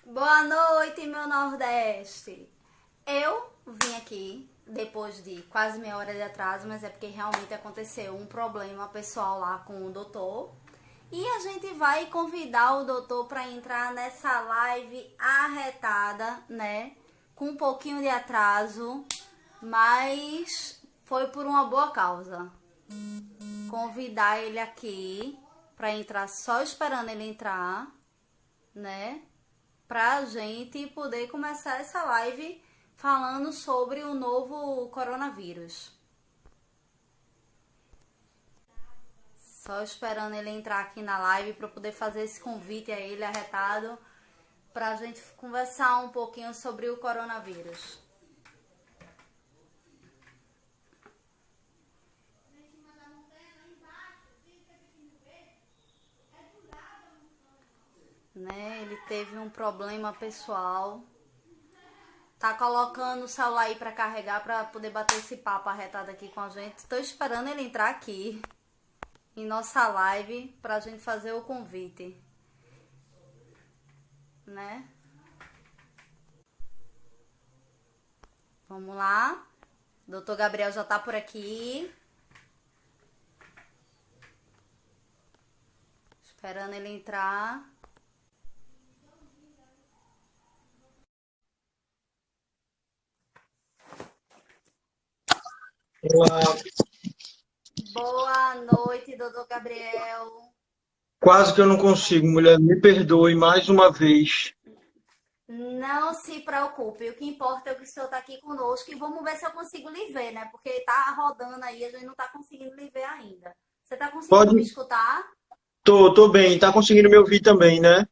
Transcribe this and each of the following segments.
Boa noite, meu Nordeste. Eu vim aqui depois de quase meia hora de atraso, mas é porque realmente aconteceu um problema pessoal lá com o doutor. E a gente vai convidar o doutor para entrar nessa live arretada, né? Com um pouquinho de atraso, mas foi por uma boa causa. Convidar ele aqui para entrar, só esperando ele entrar, né? Pra gente poder começar essa live falando sobre o novo coronavírus. Só esperando ele entrar aqui na live para poder fazer esse convite a ele arretado pra gente conversar um pouquinho sobre o coronavírus. Né? Ele teve um problema pessoal. Tá colocando o celular aí pra carregar pra poder bater esse papo arretado aqui com a gente. Tô esperando ele entrar aqui em nossa live pra gente fazer o convite, né? Vamos lá. Doutor Gabriel já tá por aqui. Esperando ele entrar. Olá, Boa noite, doutor Gabriel. quase que eu não consigo, mulher, me perdoe mais uma vez. Não se preocupe, o que importa é que o senhor tá aqui conosco e vamos ver se eu consigo lhe ver, né? Porque tá rodando aí, a gente não tá conseguindo lhe ver ainda. Você tá conseguindo me Pode? escutar? Tô bem, tá conseguindo me ouvir também, né?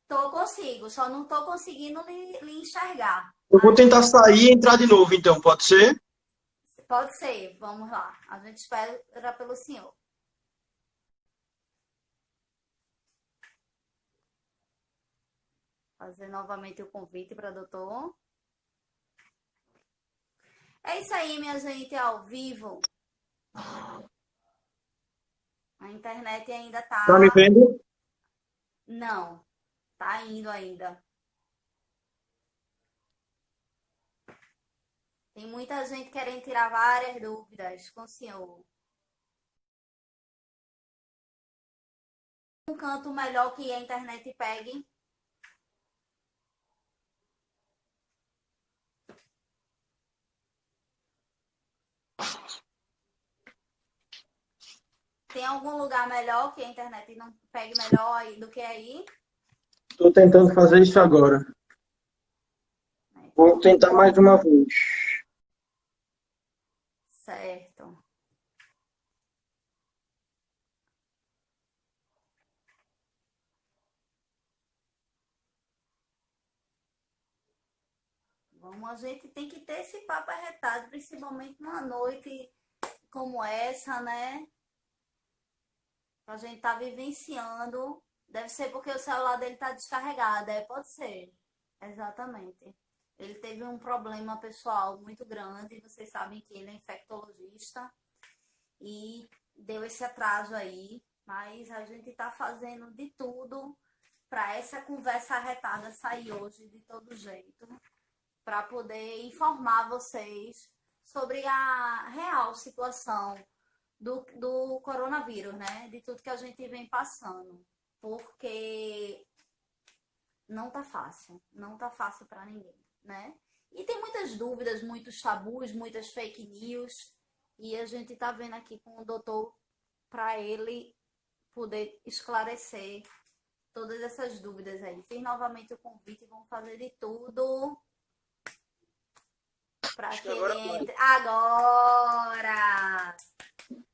Consigo, só não tô conseguindo lhe enxergar. Eu vou Mas tentar sair e entrar de novo, então, pode ser? pode ser, vamos lá. A gente espera pelo senhor. Fazer novamente o convite para doutor. É isso aí, minha gente, ao vivo. A internet ainda Tá me tá. vendo? Não, tá indo ainda. Tem muita gente querendo tirar várias dúvidas com o senhor. Um canto melhor que a internet pegue. Tem algum lugar melhor que a internet não pegue melhor aí do que aí? Tô tentando fazer isso agora. Vou Então, tentar mais uma vez. certo. Vamos, a gente tem que ter esse papo arretado, principalmente numa noite como essa, né? A gente tá vivenciando. Deve ser porque o celular dele tá descarregado, pode ser. Exatamente. Ele teve um problema pessoal muito grande, vocês sabem que ele é infectologista e deu esse atraso aí, mas a gente tá fazendo de tudo para essa conversa arretada sair hoje de todo jeito, para poder informar vocês sobre a real situação do coronavírus, né? De tudo que a gente vem passando. Porque não tá fácil para ninguém, né? E tem muitas dúvidas, muitos tabus, muitas fake news, e a gente tá vendo aqui com o doutor para ele poder esclarecer todas essas dúvidas aí. Fiz novamente o convite e vamos fazer de tudo para Acho que que agora ele vai. entre agora.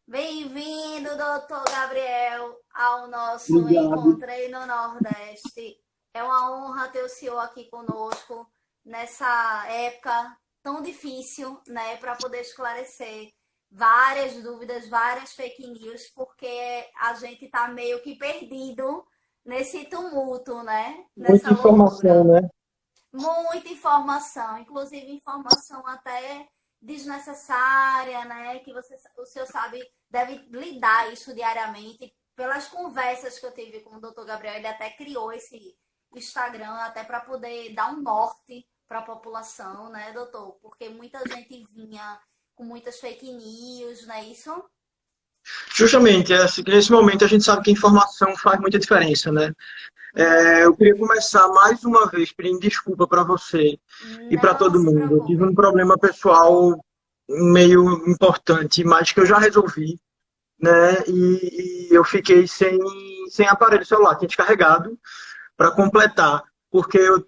Bem-vindo, doutor Gabriel, ao nosso Obrigado. Encontrei no Nordeste. É uma honra ter o senhor aqui conosco nessa época tão difícil, né, para poder esclarecer várias dúvidas, várias fake news, porque a gente está meio que perdido nesse tumulto, né, Muita nessa informação, loucura. né? Muita informação, inclusive informação até desnecessária, né? Que você, o senhor sabe, deve lidar isso diariamente. Pelas conversas que eu tive com o doutor Gabriel, ele até criou Instagram, até para poder dar um norte para a população, né, doutor? Porque muita gente vinha com muitas fake news, não é isso? Justamente, é assim, que nesse momento a gente sabe que a informação faz muita diferença, né? Eu queria começar mais uma vez pedindo desculpa para você e para Não todo se mundo. Eu tive um preocupe. problema pessoal meio importante, mas que eu já resolvi, né? E eu fiquei sem aparelho celular, tinha descarregado para completar, porque eu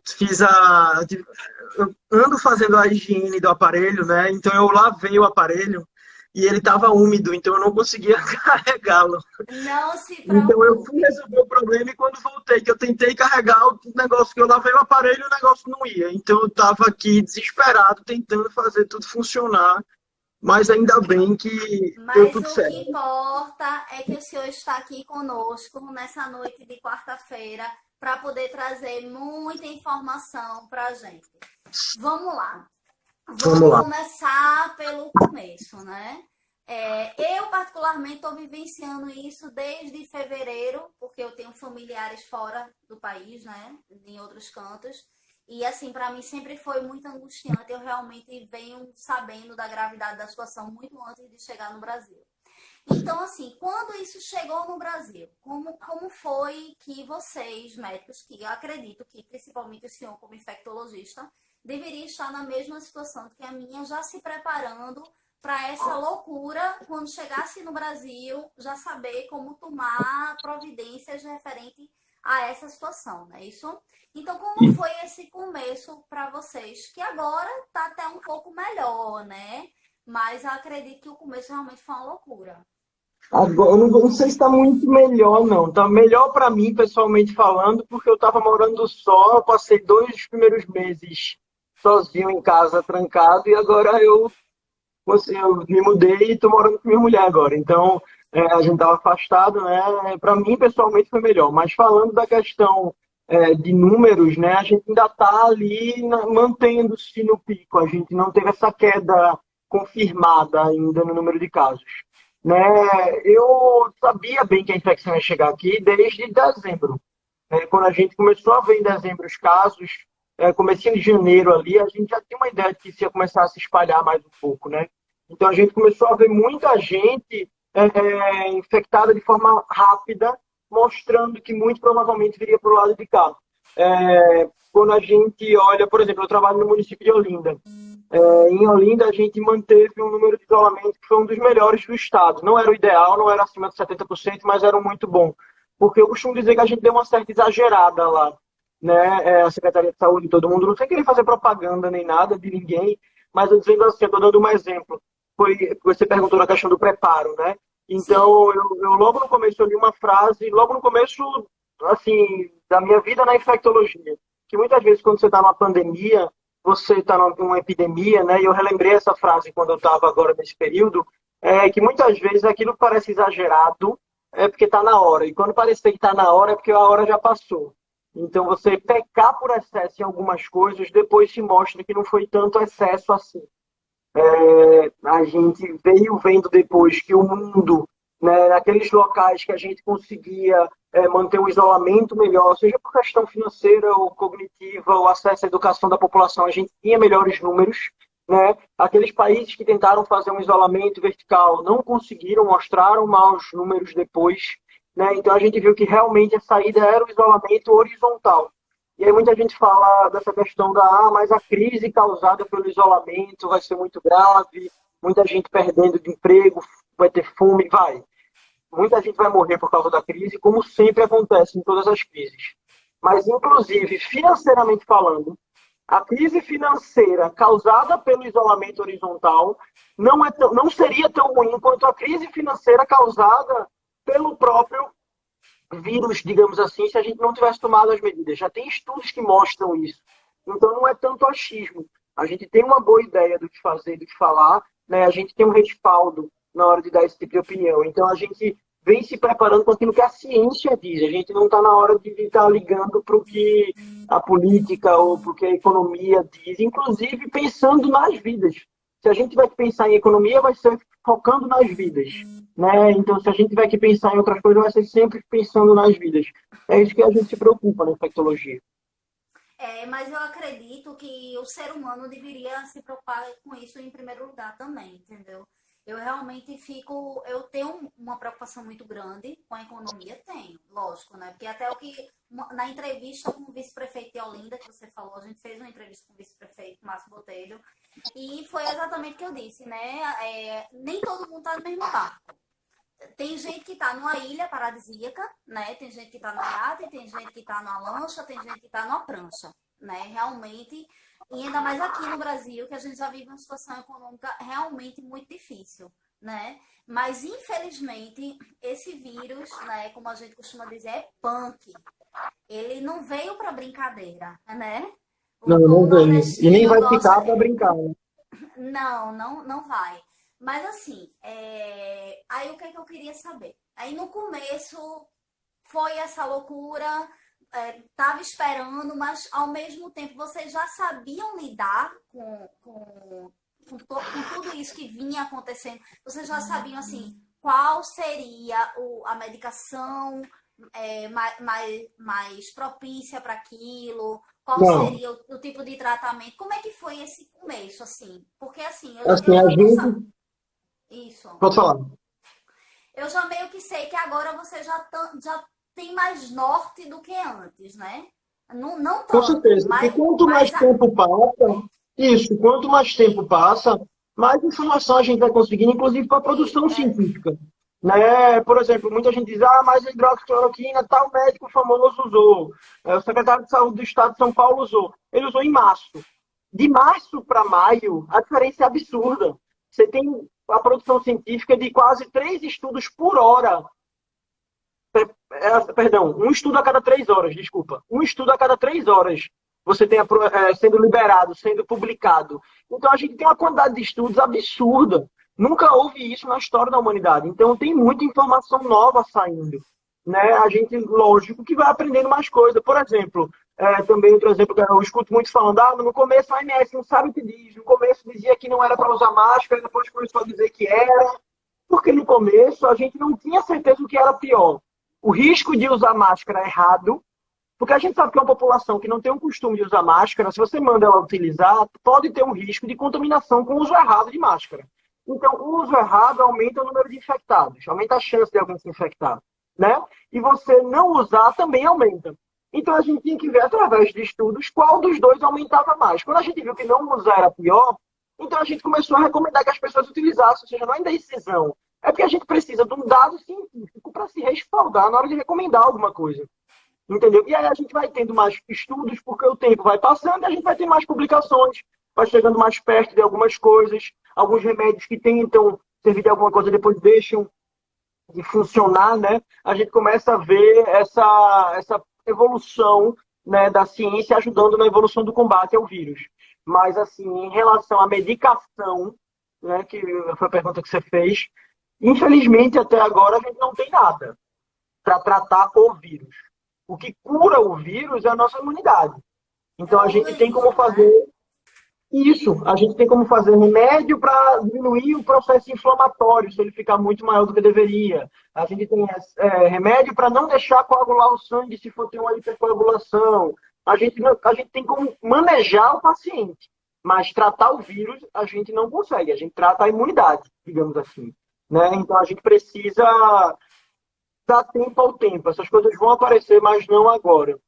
ando fazendo a higiene do aparelho, né? Então eu lavei o aparelho e ele estava úmido, então eu não conseguia carregá-lo. Não se Então eu fui preocupe. resolver o problema e quando voltei, que eu tentei carregar o negócio que eu lavei o aparelho, o negócio não ia. Então eu estava aqui desesperado tentando fazer tudo funcionar, mas ainda bem que deu Mas tudo o que certo. importa é que o senhor está aqui conosco nessa noite de quarta-feira para poder trazer muita informação para a gente. Vamos lá. Vamos Vamos lá. começar pelo começo, né? Eu, particularmente, estou vivenciando isso desde fevereiro, porque eu tenho familiares fora do país, né? Em outros cantos. E, assim, para mim sempre foi muito angustiante. Eu realmente venho sabendo da gravidade da situação muito antes de chegar no Brasil. Então, assim, quando isso chegou no Brasil, como foi que vocês, médicos, que eu acredito que principalmente o senhor como infectologista, deveria estar na mesma situação que a minha, já se preparando para essa loucura, quando chegasse no Brasil, já saber como tomar providências referente a essa situação, não é isso? Então, como foi esse começo para vocês? Que agora está até um pouco melhor, né? Mas eu acredito que o começo realmente foi uma loucura. Agora, eu não sei se está muito melhor, não. Está melhor para mim, pessoalmente falando, porque eu estava morando só. Eu passei 2 primeiros meses sozinho em casa, trancado, e agora eu me mudei e estou morando com minha mulher agora. Então, a gente estava afastado, né? Para mim, pessoalmente, foi melhor. Mas falando da questão de números, né? A gente ainda está ali mantendo-se no pico. A gente não teve essa queda confirmada ainda no número de casos. Né? Eu sabia bem que a infecção ia chegar aqui desde dezembro. Quando a gente começou a ver em dezembro os casos, comecinho de janeiro ali, a gente já tinha uma ideia de que isso ia começar a se espalhar mais um pouco, né? Então a gente começou a ver muita gente infectada de forma rápida, mostrando que muito provavelmente viria para o lado de cá. Quando a gente olha, por exemplo, eu trabalho no município de Olinda. Em Olinda, a gente manteve um número de isolamento que foi um dos melhores do estado. Não era o ideal, não era acima de 70%, mas era um muito bom. Porque eu costumo dizer que a gente deu uma certa exagerada lá. Né? A Secretaria de Saúde, todo mundo, não sem querer fazer propaganda nem nada de ninguém, mas eu dizendo assim, eu estou dando um exemplo. Você perguntou na questão do preparo, né? Sim, Então, eu logo no começo eu li uma frase, logo no começo, assim, da minha vida na infectologia, que muitas vezes quando você está numa pandemia, você está numa epidemia, né? E eu relembrei essa frase quando eu estava agora nesse período, que muitas vezes aquilo parece exagerado, porque está na hora. E quando parecer que está na hora, é porque a hora já passou. Então, você pecar por excesso em algumas coisas, depois se mostra que não foi tanto excesso assim. A gente veio vendo depois que o mundo, né, naqueles locais que a gente conseguia manter um isolamento melhor, seja por questão financeira ou cognitiva, ou acesso à educação da população, a gente tinha melhores números. Né? Aqueles países que tentaram fazer um isolamento vertical não conseguiram, mostraram maus números depois. Né? Então a gente viu que realmente a saída era o isolamento horizontal. E aí muita gente fala dessa questão mas a crise causada pelo isolamento vai ser muito grave, muita gente perdendo de emprego, vai ter fome, vai. Muita gente vai morrer por causa da crise, como sempre acontece em todas as crises. Mas, inclusive, financeiramente falando, a crise financeira causada pelo isolamento horizontal não seria tão ruim quanto a crise financeira causada pelo próprio vírus, digamos assim, se a gente não tivesse tomado as medidas. Já tem estudos que mostram isso. Então não é tanto achismo. A gente tem uma boa ideia do que fazer, do que falar, né? A gente tem um respaldo na hora de dar esse tipo de opinião. Então a gente vem se preparando com aquilo que a ciência diz. A gente não está na hora de estar ligando para o que a política ou para o que a economia diz, inclusive pensando nas vidas. Se a gente tiver que pensar em economia, vai ser focando nas vidas, né? Então, se a gente tiver que pensar em outras coisas, vai ser sempre pensando nas vidas. É isso que a gente se preocupa na infectologia. Mas eu acredito que o ser humano deveria se preocupar com isso em primeiro lugar também, entendeu? Eu realmente eu tenho uma preocupação muito grande com a economia, tenho, lógico, né? Porque até na entrevista com o vice-prefeito de Olinda, que você falou, a gente fez uma entrevista com o vice-prefeito Márcio Botelho, e foi exatamente o que eu disse, né? Nem todo mundo está no mesmo barco. Tem gente que está numa ilha paradisíaca, né? Tem gente que está no iate, tem gente que está numa lancha, tem gente que está numa prancha, né? Realmente, e ainda mais aqui no Brasil, que a gente já vive uma situação econômica realmente muito difícil, né? Mas, infelizmente, esse vírus, né, como a gente costuma dizer, é punk. Ele não veio para brincadeira, né? Não, O não veio. E nem nordestino vai gosta. ficar para brincar, né? Não vai. Mas assim, aí o que é que eu queria saber? Aí no começo foi essa loucura, tava esperando, mas ao mesmo tempo vocês já sabiam lidar com tudo isso que vinha acontecendo. Vocês já sabiam assim qual seria a medicação mais propícia para aquilo, qual Não. seria o tipo de tratamento, como é que foi esse começo, assim? Porque assim, Assim, a eu tô sabendo. gente. Isso. Pode falar. Eu já meio que sei que agora você já tem mais norte do que antes, né? Não Com tanto, certeza. E quanto mais tempo passa, isso, quanto mais tempo passa, mais informação a gente vai conseguindo, inclusive para a produção científica. Né? Por exemplo, muita gente diz, mas a hidroxicloroquina tal médico famoso usou, o secretário de saúde do estado de São Paulo usou. Ele usou em março. De março para maio, a diferença é absurda. Você tem a produção científica de quase 3 estudos por hora. Perdão, um estudo a cada 3 horas, desculpa. Um estudo a cada 3 horas você tem sendo liberado, sendo publicado. Então a gente tem uma quantidade de estudos absurda. Nunca houve isso na história da humanidade. Então tem muita informação nova saindo. Né? A gente, lógico, que vai aprendendo mais coisas. Por exemplo, também outro exemplo que eu escuto muito falando, no começo a OMS não sabe o que diz. No começo dizia que não era para usar máscara, depois começou a dizer que era. Porque no começo a gente não tinha certeza do que era pior. O risco de usar máscara errado, porque a gente sabe que é uma população que não tem o costume de usar máscara, se você manda ela utilizar, pode ter um risco de contaminação com o uso errado de máscara. Então, o uso errado aumenta o número de infectados, aumenta a chance de alguém se infectar. Né? E você não usar também aumenta. Então, a gente tinha que ver, através de estudos, qual dos dois aumentava mais. Quando a gente viu que não usar era pior, então a gente começou a recomendar que as pessoas utilizassem, ou seja, não é indecisão. É porque a gente precisa de um dado científico para se respaldar na hora de recomendar alguma coisa. Entendeu? E aí a gente vai tendo mais estudos, porque o tempo vai passando e a gente vai ter mais publicações, vai chegando mais perto de algumas coisas, alguns remédios que tentam servir de alguma coisa depois deixam de funcionar, né? A gente começa a ver essa evolução, né, da ciência ajudando na evolução do combate ao vírus. Mas, assim, em relação à medicação, né, que foi a pergunta que você fez, infelizmente, até agora, a gente não tem nada para tratar o vírus. O que cura o vírus é a nossa imunidade. É Então, o a gente tem como organismo, né? fazer isso. A gente tem como fazer remédio para diminuir o processo inflamatório, se ele ficar muito maior do que deveria. A gente tem remédio para não deixar coagular o sangue se for ter uma hipercoagulação. A gente tem como manejar o paciente, mas tratar o vírus a gente não consegue. A gente trata a imunidade, digamos assim. Né? Então, a gente precisa dar tempo ao tempo. Essas coisas vão aparecer, mas não agora.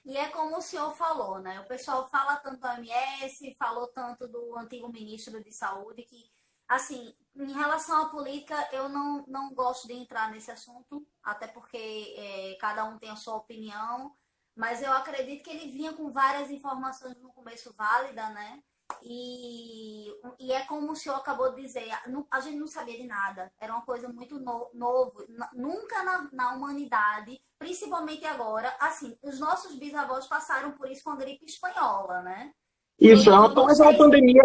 E é como o senhor falou, né? O pessoal fala tanto da OMS, falou tanto do antigo ministro de Saúde, que, assim, em relação à política, eu não gosto de entrar nesse assunto, até porque cada um tem a sua opinião, mas eu acredito que ele vinha com várias informações no começo válida, né? E é como o senhor acabou de dizer, a gente não sabia de nada, era uma coisa muito novo, nunca na humanidade, principalmente agora, assim, os nossos bisavós passaram por isso com a gripe espanhola, né? E Isso, eu não mas é uma sei. pandemia,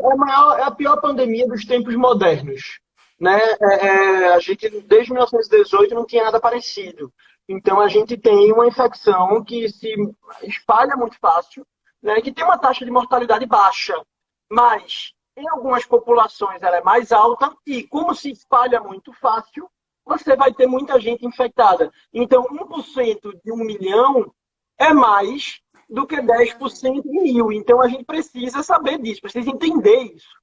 é a pior pandemia dos tempos modernos. Né? A gente, desde 1918, não tinha nada parecido. Então, a gente tem uma infecção que se espalha muito fácil, né? Que tem uma taxa de mortalidade baixa. Mas em algumas populações ela é mais alta e, como se espalha muito fácil, você vai ter muita gente infectada. Então, 1% de 1 milhão é mais do que É muita gente. 10% de 1.000. Então, a gente precisa saber disso, precisa entender isso.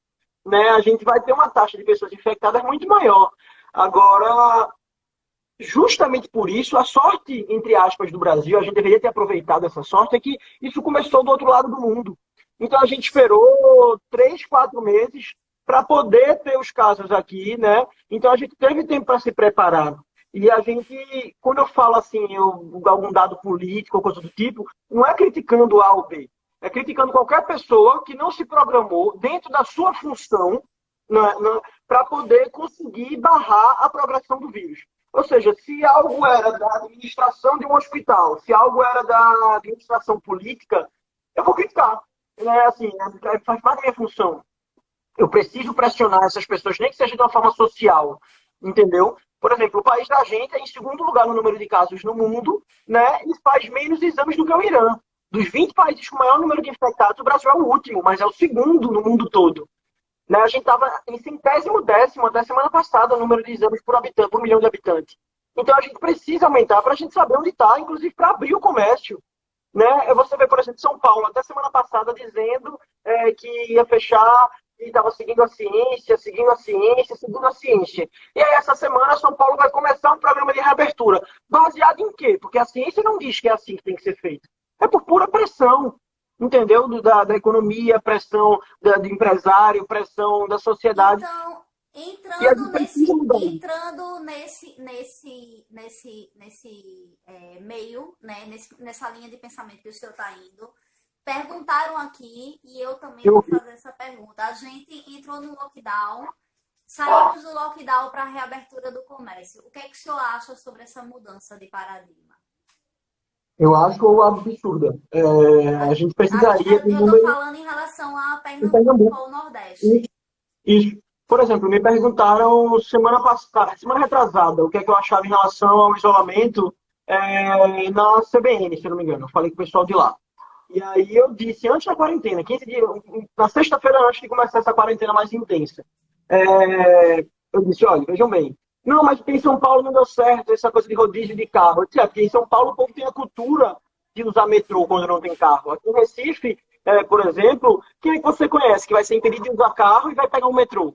Né? A gente vai ter uma taxa de pessoas infectadas muito maior. Agora, justamente por isso, a sorte, entre aspas, do Brasil, a gente deveria ter aproveitado essa sorte, é que isso começou do outro lado do mundo. Então a gente esperou 3, 4 meses para poder ter os casos aqui, né? Então a gente teve tempo para se preparar. E a gente, quando eu falo assim, algum dado político ou coisa do tipo, não é criticando o A ou B, é criticando qualquer pessoa que não se programou dentro da sua função para poder conseguir barrar a progressão do vírus. Ou seja, se algo era da administração de um hospital, se algo era da administração política, eu vou criticar. Né? Assim, faz parte da minha função. Eu preciso pressionar essas pessoas, nem que seja de uma forma social, entendeu? Por exemplo, o país da gente é em segundo lugar no número de casos no mundo, né? E faz menos exames do que o Irã. Dos 20 países com maior número de infectados, o Brasil é o último, mas é o segundo no mundo todo. Né? A gente estava em 110º até semana passada o número de exames por habitante, por milhão de habitantes. Então a gente precisa aumentar para a gente saber onde está, inclusive para abrir o comércio. Né? Você vê, por exemplo, São Paulo, até semana passada, dizendo que ia fechar e estava seguindo a ciência, seguindo a ciência, seguindo a ciência. E aí, essa semana, São Paulo vai começar um programa de reabertura. Baseado em quê? Porque a ciência não diz que é assim que tem que ser feito. É por pura pressão, entendeu? Da economia, pressão do empresário, pressão da sociedade. Então, E a gente precisa mudar isso. entrando meio, né, nessa linha de pensamento que o senhor está indo, perguntaram aqui, e eu também Eu, vou fazer essa pergunta. A gente entrou no lockdown, saímos do lockdown para a reabertura do comércio. O que é que o senhor acha sobre essa mudança de paradigma? eu acho absurda. A gente Aqui, precisaria de um eu estou número falando em relação a em Pernambuco, Pernambuco. ao Nordeste. Isso. Por exemplo, me perguntaram semana passada, semana retrasada, o que é que eu achava em relação ao isolamento na CBN, se eu não me engano. Eu falei com o pessoal de lá. E aí eu disse, antes da quarentena, 15 dias, na sexta-feira antes de começar essa quarentena mais intensa, eu disse, olha, vejam bem, não, mas porque em São Paulo não deu certo essa coisa de rodízio de carro. Eu disse, porque em São Paulo o povo tem a cultura de usar metrô quando não tem carro. Aqui em Recife, por exemplo, quem é que você conhece que vai ser impedido de usar carro e vai pegar um metrô?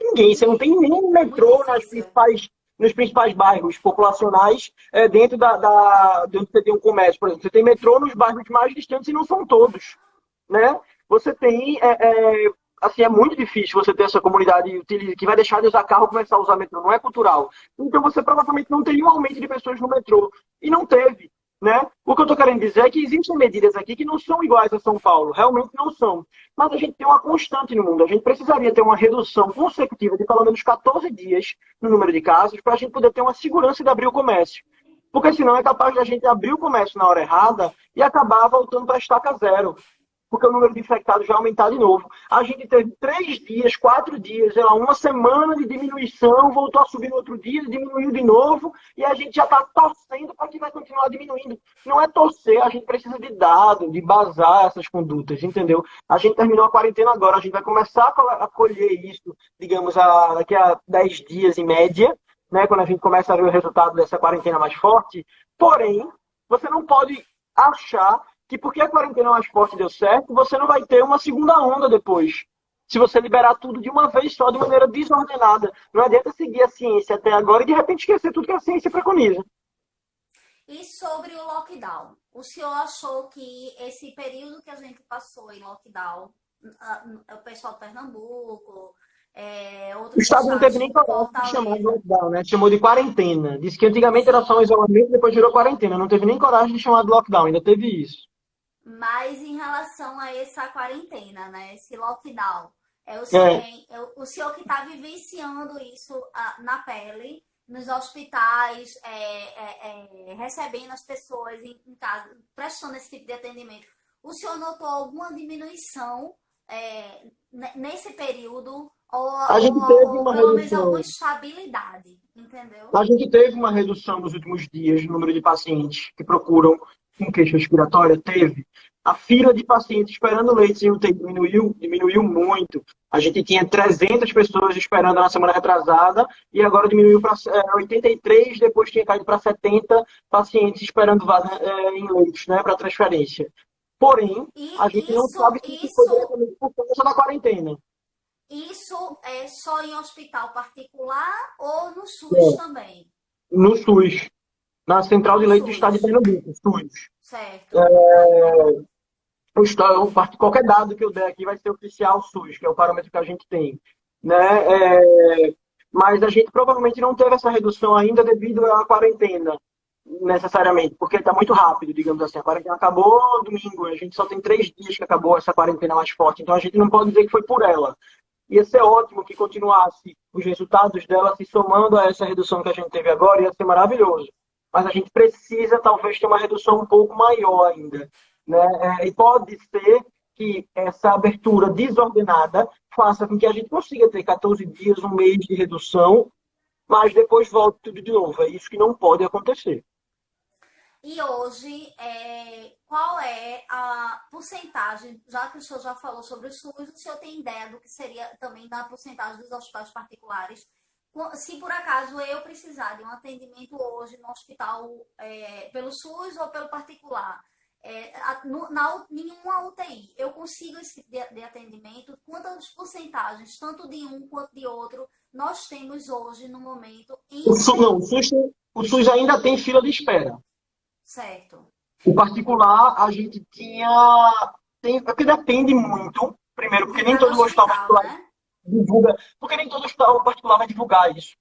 Ninguém, você não tem nem Muito metrô difícil. nos principais bairros populacionais dentro de onde você tem um comércio, por exemplo. Você tem metrô nos bairros mais distantes e não são todos. Né? Você tem. Assim, é muito difícil você ter essa comunidade que vai deixar de usar carro e começar a usar metrô. Não é cultural. Então você provavelmente não teria um aumento de pessoas no metrô. E não teve. Né? O que eu estou querendo dizer é que existem medidas aqui que não são iguais a São Paulo, realmente não são. Mas a gente tem uma constante no mundo. A gente precisaria ter uma redução consecutiva de pelo menos 14 dias no número de casos para a gente poder ter uma segurança de abrir o comércio. Porque senão é capaz de a gente abrir o comércio na hora errada e acabar voltando para a estaca zero. Porque o número de infectados vai aumentar de novo. A gente teve 3 dias, 4 dias, sei lá, uma semana de diminuição, voltou a subir no outro dia, diminuiu de novo, e a gente já está torcendo para que vai continuar diminuindo. Não é torcer, a gente precisa de dado, de basar essas condutas, entendeu? A gente terminou a quarentena agora, a gente vai começar a colher isso, digamos, daqui a 10 dias em média, né, quando a gente começa a ver o resultado dessa quarentena mais forte. Porém, você não pode achar que porque a quarentena mais forte deu certo, você não vai ter uma segunda onda depois. Se você liberar tudo de uma vez só, de maneira desordenada. Não adianta seguir a ciência até agora e de repente esquecer tudo que a ciência preconiza. E sobre o lockdown? O senhor achou que esse período que a gente passou em lockdown, o pessoal de Pernambuco, O outros Estado não teve estados, nem tipo coragem de chamar de Fortaleza, lockdown, né? Chamou de quarentena. Disse que antigamente era só um sim, isolamento, depois virou quarentena. Não teve nem coragem de chamar de lockdown, ainda teve isso. mas em relação a essa quarentena, né, esse lockdown, É, o senhor que está vivenciando isso na pele, nos hospitais, recebendo as pessoas em casa, prestando esse tipo de atendimento, o senhor notou alguma diminuição nesse período a gente teve ou uma pelo menos alguma redução. estabilidade, entendeu? A gente teve uma redução nos últimos dias no número de pacientes que procuram com queixa respiratória? Teve. A fila de pacientes esperando leitos em UTI diminuiu muito. A gente tinha 300 pessoas esperando na semana retrasada e agora diminuiu para 83, depois tinha caído para 70 pacientes esperando vaga em leitos, né, para transferência. Porém, a gente E não isso, sabe se isso foi isso, diretamente por conta da quarentena. isso é só em hospital particular ou no SUS também? No SUS, na Central de No Leitos do Estado de SUS, Pernambuco, SUS. certo. Qualquer dado que eu der aqui vai ser oficial SUS, que é o parâmetro que a gente tem. Né? Sim. Mas a gente provavelmente não teve essa redução ainda devido à quarentena, necessariamente, porque está muito rápido, digamos assim. A quarentena acabou domingo, a gente só tem 3 dias que acabou essa quarentena mais forte, então a gente não pode dizer que foi por ela. Ia ser ótimo que continuasse os resultados dela se somando a essa redução que a gente teve agora, ia ser maravilhoso. Mas a gente precisa, talvez, ter uma redução um pouco maior ainda. Né? E pode ser que essa abertura desordenada faça com que a gente consiga ter 14 dias, um mês de redução, mas depois volte tudo de novo. É isso que não pode acontecer. E hoje, qual é a porcentagem, já que o senhor já falou sobre o SUS, o senhor tem ideia do que seria também da porcentagem dos hospitais particulares? Se por acaso eu precisar de um atendimento hoje no hospital pelo SUS ou pelo particular, em uma UTI, eu consigo esse de atendimento? Quantas porcentagens, tanto de um quanto de outro, nós temos hoje no momento em O SUS, não, UTI? o SUS ainda tem fila de espera. Certo. O particular, a gente tinha. É porque depende muito. Primeiro, De porque nem cada todo hospital hospital, particular né? divulga. Porque nem todo hospital particular vai divulgar isso.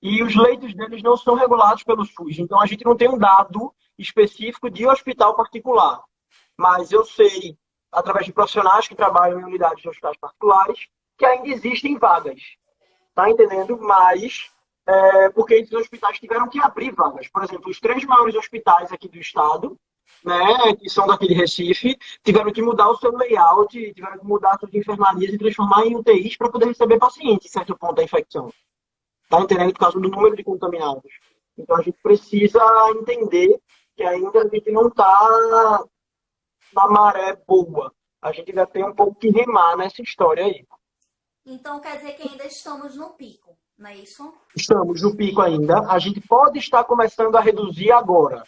E os leitos deles não são regulados pelo SUS. Então, a gente não tem um dado específico de hospital particular. Mas eu sei, através de profissionais que trabalham em unidades de hospitais particulares, que ainda existem vagas. Tá entendendo? Mas porque esses hospitais tiveram que abrir vagas. Por exemplo, os 3 maiores hospitais aqui do estado, né, que são daqui de Recife, tiveram que mudar o seu layout, tiveram que mudar suas enfermarias e transformar em UTIs para poder receber pacientes, em certo ponto da infecção. Tá entendendo? Por causa do número de contaminados. Então a gente precisa entender que ainda a gente não está na maré boa. A gente ainda tem um pouco que remar nessa história aí. Então quer dizer que ainda estamos no pico, não é isso? Estamos no pico ainda. A gente pode estar começando a reduzir agora.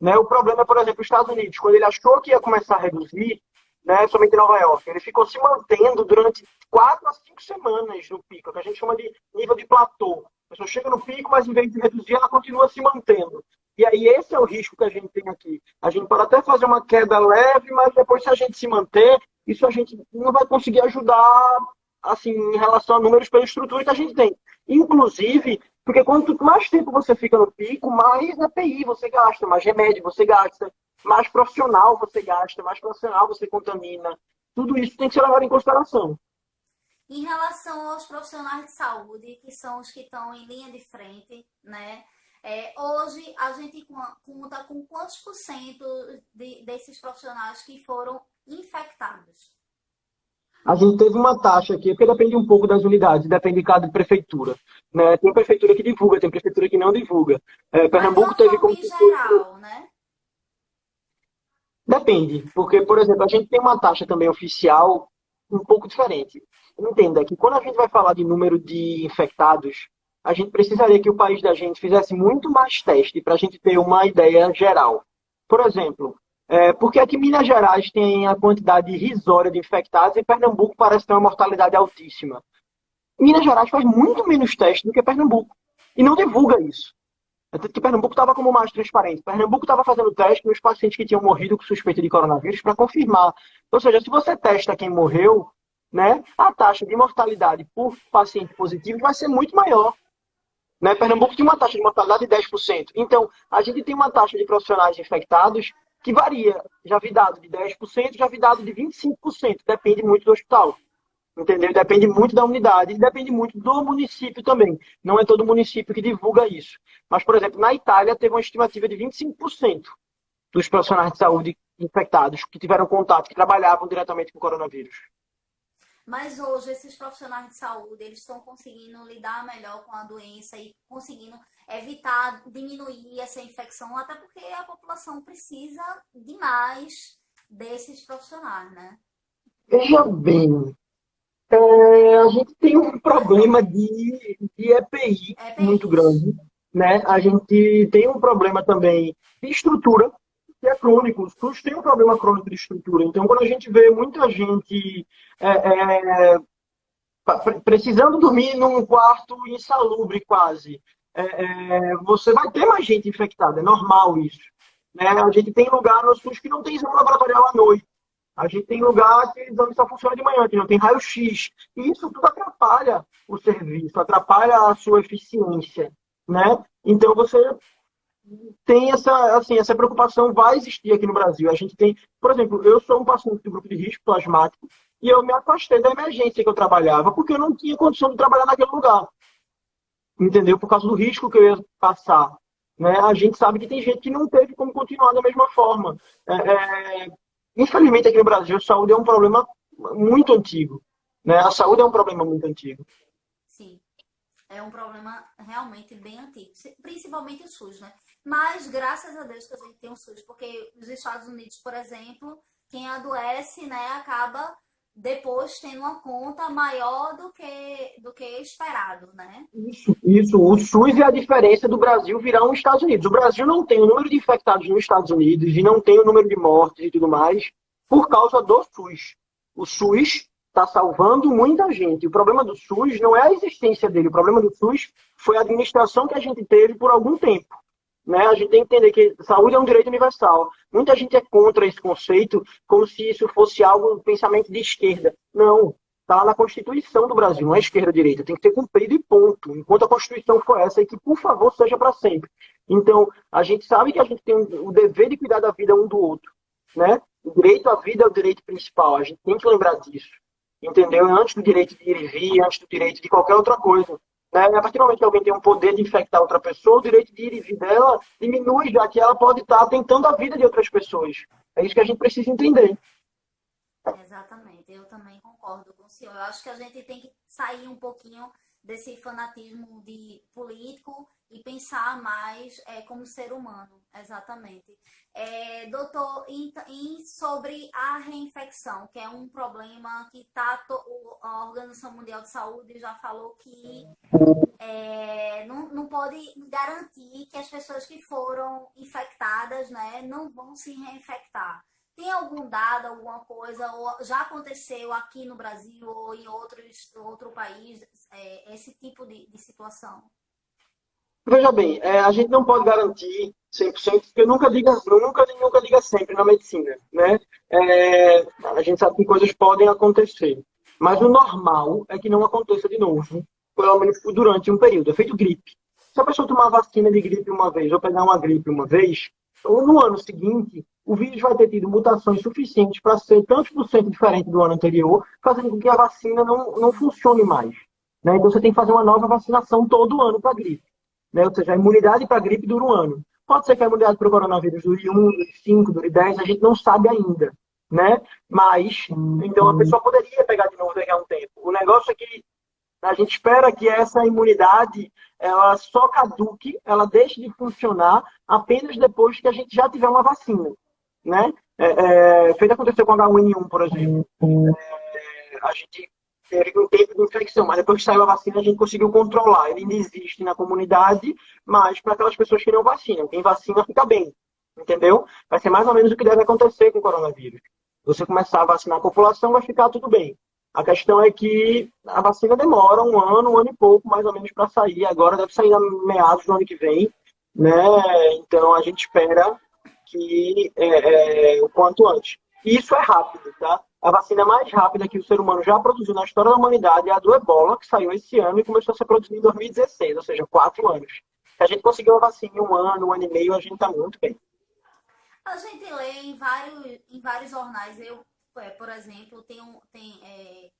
Né? O problema é, por exemplo, os Estados Unidos, quando ele achou que ia começar a reduzir, né, somente em Nova York, ele ficou se mantendo durante 4 a 5 semanas no pico, que a gente chama de nível de platô. A pessoa chega no pico, mas em vez de reduzir, ela continua se mantendo. E aí esse é o risco que a gente tem aqui. A gente pode até fazer uma queda leve, mas depois se a gente se manter, isso a gente não vai conseguir ajudar assim, em relação a números pela estrutura que a gente tem. Inclusive, porque quanto mais tempo você fica no pico, mais EPI você gasta, mais remédio você gasta, mais profissional você gasta, mais profissional você contamina. Tudo isso tem que ser levado em consideração. Em relação aos profissionais de saúde, que são os que estão em linha de frente, né? Hoje a gente conta com quantos por cento desses profissionais que foram infectados? A gente teve uma taxa aqui, porque depende um pouco das unidades, depende de cada prefeitura. Né? Tem prefeitura que divulga, tem prefeitura que não divulga. Mas de Pernambuco uma teve forma como. em geral, né? Depende, porque, por exemplo, a gente tem uma taxa também oficial um pouco diferente. Entenda que quando a gente vai falar de número de infectados, a gente precisaria que o país da gente fizesse muito mais teste para a gente ter uma ideia geral. Por exemplo, porque aqui Minas Gerais tem a quantidade irrisória de infectados e Pernambuco parece ter uma mortalidade altíssima. Minas Gerais faz muito menos teste do que Pernambuco e não divulga isso. Tanto que Pernambuco estava como mais transparente. Pernambuco estava fazendo teste nos pacientes que tinham morrido com suspeita de coronavírus para confirmar. Ou seja, se você testa quem morreu, né, a taxa de mortalidade por paciente positivo vai ser muito maior. Né? Pernambuco tem uma taxa de mortalidade de 10%. Então, a gente tem uma taxa de profissionais infectados que varia. Já vi dado de 10%, já vi dado de 25%. Depende muito do hospital. Entendeu? Depende muito da unidade e depende muito do município também. Não é todo município que divulga isso. Mas, por exemplo, na Itália teve uma estimativa de 25% dos profissionais de saúde infectados que tiveram contato, que trabalhavam diretamente com o coronavírus. Mas hoje esses profissionais de saúde, eles estão conseguindo lidar melhor com a doença e conseguindo evitar, diminuir essa infecção, até porque a população precisa demais desses profissionais, né? Veja bem, a gente tem um Mais ou problema menos. de EPI muito EPIs. grande, né? A gente tem um problema também de estrutura, que é crônico. Os SUS têm um problema crônico de estrutura. Então, quando a gente vê muita gente é, é, precisando dormir num quarto insalubre quase, você vai ter mais gente infectada, é normal isso. Né? A gente tem lugar no SUS que não tem exame laboratorial à noite. A gente tem lugar que o exame só funciona de manhã, que não tem raio-x. E isso tudo atrapalha o serviço, atrapalha a sua eficiência. Né? Então você tem essa preocupação vai existir aqui no Brasil. A gente tem, por exemplo, eu sou um paciente do grupo de risco plasmático e eu me afastei da emergência que eu trabalhava porque eu não tinha condição de trabalhar naquele lugar, entendeu? Por causa do risco que eu ia passar. Né? A gente sabe que tem gente que não teve como continuar da mesma forma. Infelizmente, aqui no Brasil, a saúde é um problema muito antigo. Né? A saúde é um problema muito antigo. Sim. É um problema realmente bem antigo, principalmente o SUS, né? Mas graças a Deus que a gente tem um SUS, porque os Estados Unidos, por exemplo, quem adoece, né, acaba depois tendo uma conta maior do que esperado, né? Isso. O SUS é a diferença do Brasil virar um Estados Unidos. O Brasil não tem o número de infectados nos Estados Unidos e não tem o número de mortes e tudo mais por causa do SUS. O SUS está salvando muita gente. O problema do SUS não é a existência dele. O problema do SUS foi a administração que a gente teve por algum tempo. Né? A gente tem que entender que saúde é um direito universal. Muita gente é contra esse conceito como se isso fosse algo, pensamento de esquerda. Não. Está na Constituição do Brasil, não é esquerda-direita. Tem que ser cumprido e ponto. Enquanto a Constituição for essa, e que, por favor, seja para sempre. Então, a gente sabe que a gente tem o dever de cuidar da vida um do outro. Né? O direito à vida é o direito principal. A gente tem que lembrar disso. Entendeu? Antes do direito de ir e vir, antes do direito de qualquer outra coisa. Né? A partir do momento que alguém tem um poder de infectar outra pessoa, o direito de ir e vir dela diminui, já que ela pode estar tentando a vida de outras pessoas. É isso que a gente precisa entender. Exatamente, eu também concordo com o senhor. Eu acho que a gente tem que sair um pouquinho desse fanatismo de político e pensar mais como ser humano, exatamente. Doutor, sobre a reinfecção, que é um problema que a Organização Mundial de Saúde já falou que não pode garantir que as pessoas que foram infectadas, né, não vão se reinfectar. Tem algum dado, alguma coisa, ou já aconteceu aqui no Brasil ou em outro país, esse tipo de situação? Veja bem, a gente não pode garantir 100%, porque nunca diga sempre na medicina, né? A gente sabe que coisas podem acontecer, mas o normal é que não aconteça de novo, pelo menos durante um período. É feito gripe. Se a pessoa tomar vacina de gripe uma vez ou pegar uma gripe uma vez, ou no ano seguinte, o vírus vai ter tido mutações suficientes para ser tantos por cento diferente do ano anterior, fazendo com que a vacina não funcione mais. Né? Então você tem que fazer uma nova vacinação todo ano para a gripe. Né? Ou seja, a imunidade para a gripe dura um ano. Pode ser que a imunidade para o coronavírus dure 1, dure 5, dure 10, a gente não sabe ainda. Né? Mas, então a pessoa poderia pegar de novo daqui a um tempo. O negócio é que a gente espera que essa imunidade ela só caduque, ela deixe de funcionar apenas depois que a gente já tiver uma vacina. Né? Feito aconteceu com o H1N1, por exemplo. A gente teve um tempo de infecção, mas depois que saiu a vacina, a gente conseguiu controlar. Ele ainda existe na comunidade, mas para aquelas pessoas que não vacinam. Quem vacina fica bem, entendeu? Vai ser mais ou menos o que deve acontecer com o coronavírus. Você começar a vacinar a população, vai ficar tudo bem. A questão é que a vacina demora um ano e pouco, mais ou menos, para sair. Agora deve sair a meados do ano que vem, né? Então a gente espera que o quanto antes. E isso é rápido, tá? A vacina mais rápida que o ser humano já produziu na história da humanidade é a do Ebola, que saiu esse ano e começou a ser produzida em 2016, ou seja, 4 anos. Se a gente conseguiu uma vacina em um ano e meio, a gente está muito bem. A gente lê em vários jornais. Eu, por exemplo,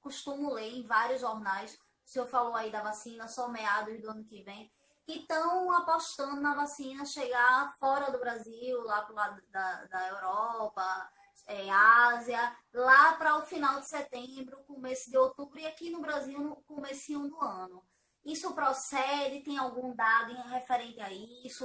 costumo ler em vários jornais. O senhor falou aí da vacina, só meados do ano que vem, que estão apostando na vacina chegar fora do Brasil, lá pro lado da Europa, Ásia, lá para o final de setembro, começo de outubro, e aqui no Brasil no comecinho do ano. Isso procede? Tem algum dado referente a isso?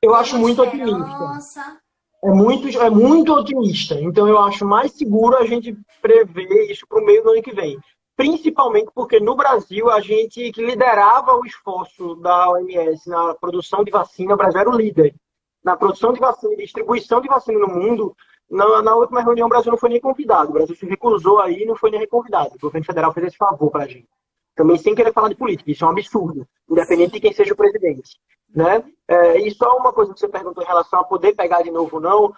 Eu Tem acho uma muito otimista. esperança? É muito otimista. Então, eu acho mais seguro a gente prever isso para o meio do ano que vem. Principalmente porque no Brasil, a gente que liderava o esforço da OMS na produção de vacina, o Brasil era o líder. Na produção de vacina e distribuição de vacina no mundo, na última reunião, o Brasil não foi nem convidado. O Brasil se recusou aí e não foi nem convidado. O governo federal fez esse favor para a gente. Também sem querer falar de política, isso é um absurdo, independente de Sim. quem seja o presidente. Né? E só uma coisa que você perguntou em relação a poder pegar de novo ou não,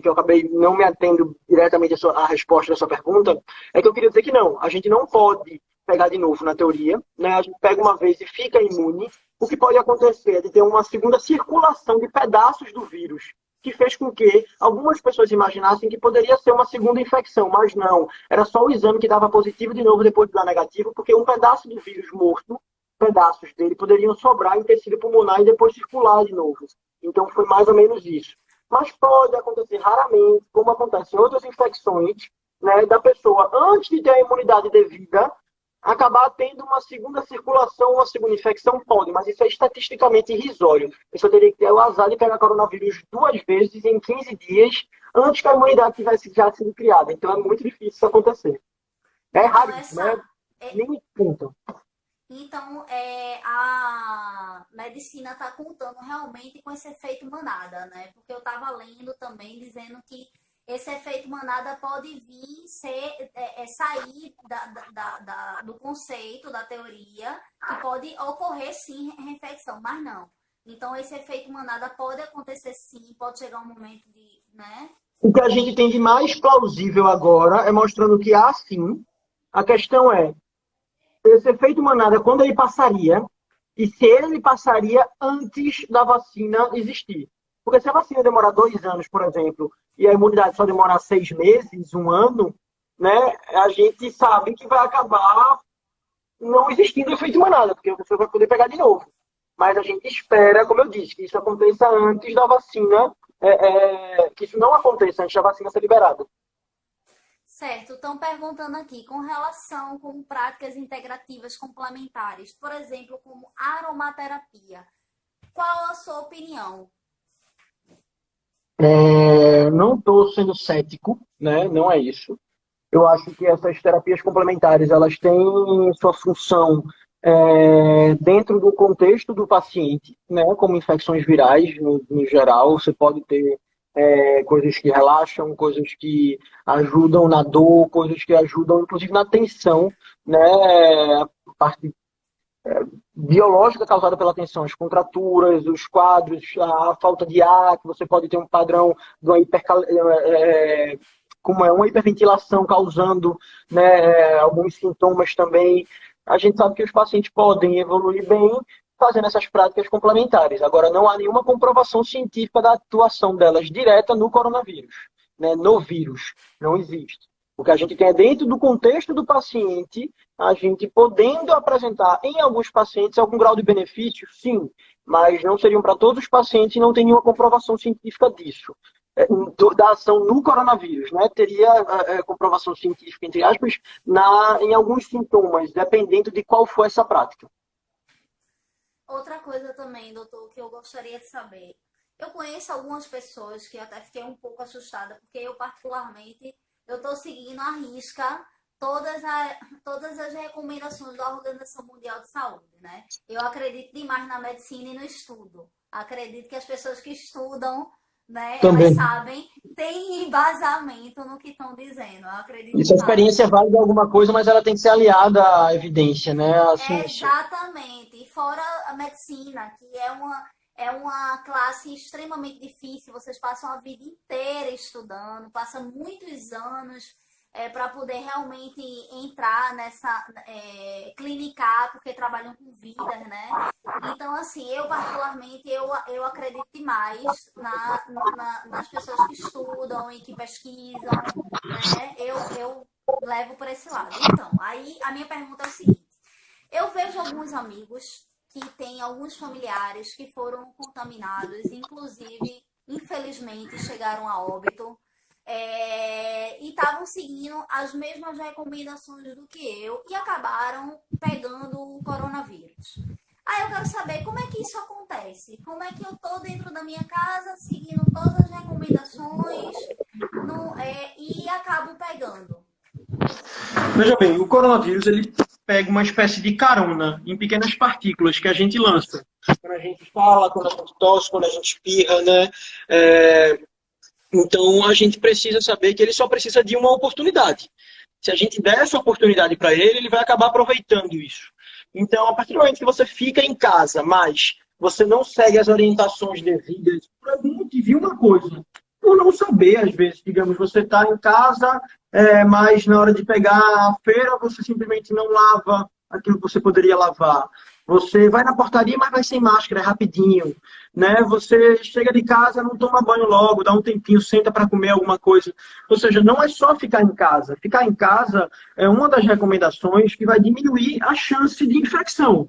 que eu acabei não me atendo diretamente à resposta da sua pergunta, é que eu queria dizer que não, a gente não pode pegar de novo na teoria, né? A gente pega uma vez e fica imune. O que pode acontecer é de ter uma segunda circulação de pedaços do vírus, que fez com que algumas pessoas imaginassem que poderia ser uma segunda infecção, mas não. Era só o exame que dava positivo de novo depois de dar negativo, porque um pedaço do vírus morto, pedaços dele poderiam sobrar em tecido pulmonar e depois circular de novo. Então foi mais ou menos isso. Mas pode acontecer raramente, como acontece em outras infecções, né, da pessoa, antes de ter a imunidade devida, acabar tendo uma segunda circulação, uma segunda infecção, pode, mas isso é estatisticamente irrisório. A pessoa teria que ter o azar de pegar coronavírus 2 vezes em 15 dias, antes que a imunidade tivesse já sido criada. Então é muito difícil isso acontecer. É Então, raríssimo, nem conta. a medicina está contando realmente com esse efeito manada, né? Porque eu estava lendo também dizendo que esse efeito manada pode vir sair do conceito, da teoria, que pode ocorrer sim reinfecção, mas não. Então, esse efeito manada pode acontecer sim, pode chegar um momento de, né? O que a gente tem de mais plausível agora é mostrando que há sim. A questão é, esse efeito manada, quando ele passaria, e se ele passaria antes da vacina existir. Porque se a vacina demorar 2 anos, por exemplo, e a imunidade só demorar 6 meses, um ano, né, a gente sabe que vai acabar não existindo efeito manada, porque você vai poder pegar de novo. Mas a gente espera, como eu disse, que isso aconteça antes da vacina, que isso não aconteça antes da vacina ser liberada. Certo, estão perguntando aqui com relação com práticas integrativas complementares, por exemplo, como aromaterapia. Qual a sua opinião? Não estou sendo cético, né? Não é isso. Eu acho que essas terapias complementares elas têm sua função dentro do contexto do paciente, né? Como infecções virais no geral. Você pode ter coisas que relaxam, coisas que ajudam na dor, coisas que ajudam inclusive na tensão, né? A parte biológica causada pela tensão, as contraturas, os quadros, a falta de ar, que você pode ter um padrão de uma como é uma hiperventilação causando, né, alguns sintomas também. A gente sabe que os pacientes podem evoluir bem fazendo essas práticas complementares. Agora, não há nenhuma comprovação científica da atuação delas direta no coronavírus, né, no vírus. Não existe. O que a gente tem é dentro do contexto do paciente, a gente podendo apresentar em alguns pacientes algum grau de benefício, sim, mas não seriam para todos os pacientes e não tem nenhuma comprovação científica disso. Da ação no coronavírus, né? Teria comprovação científica, entre aspas, em alguns sintomas, dependendo de qual for essa prática. Outra coisa também, doutor, que eu gostaria de saber. Eu conheço algumas pessoas que até fiquei um pouco assustada, porque eu particularmente, eu estou seguindo à risca todas as recomendações da Organização Mundial de Saúde, né? Eu acredito demais na medicina e no estudo. Acredito que as pessoas que estudam, né, elas Também. sabem, têm embasamento no que estão dizendo. Eu acredito Isso, a demais. experiência vale de alguma coisa, mas ela tem que ser aliada à evidência, né? À ciência. Exatamente. E fora a medicina, que é uma classe extremamente difícil, vocês passam a vida inteira estudando, passam muitos anos para poder realmente entrar clinicar, porque trabalham com vidas, né? Então, assim, eu particularmente, eu acredito demais nas pessoas que estudam e que pesquisam, né? Eu levo por esse lado. Então, aí a minha pergunta é o seguinte. Eu vejo alguns amigos que têm alguns familiares que foram contaminados, inclusive, infelizmente, chegaram a óbito. estavam seguindo as mesmas recomendações do que eu e acabaram pegando o coronavírus. Aí eu quero saber como é que isso acontece. Como é que eu tô dentro da minha casa, seguindo todas as recomendações e acabo pegando. Veja bem, o coronavírus ele pega uma espécie de carona em pequenas partículas que a gente lança. Quando a gente fala, quando a gente tosse, quando a gente espirra, né? É, Então a gente precisa saber que ele só precisa de uma oportunidade. Se a gente der essa oportunidade para ele, ele vai acabar aproveitando isso. Então, a partir do momento que você fica em casa, mas você não segue as orientações devidas, por algum motivo, e uma coisa, por não saber, às vezes, digamos, você está em casa, mas na hora de pegar a feira, você simplesmente não lava aquilo que você poderia lavar. Você vai na portaria, mas vai sem máscara, é rapidinho, né? Você chega de casa, não toma banho logo, dá um tempinho, senta para comer alguma coisa. Ou seja, não é só ficar em casa. Ficar em casa é uma das recomendações que vai diminuir a chance de infecção,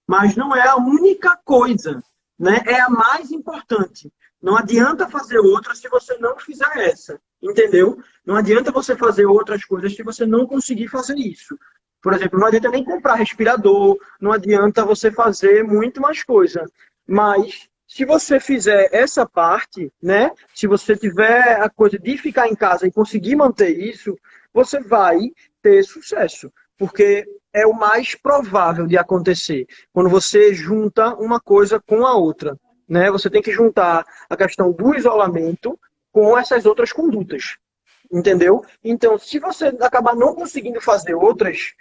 mas não é a única coisa, né? É a mais importante. Não adianta fazer outra se você não fizer essa, entendeu? Não adianta você fazer outras coisas se você não conseguir fazer isso. Por exemplo, não adianta nem comprar respirador, não adianta você fazer muito mais coisa. Mas se você fizer essa parte, né? Se você tiver a coisa de ficar em casa e conseguir manter isso, você vai ter sucesso, porque é o mais provável de acontecer quando você junta uma coisa com a outra, né? Você tem que juntar a questão do isolamento com essas outras condutas, entendeu? Então, se você acabar não conseguindo fazer outras,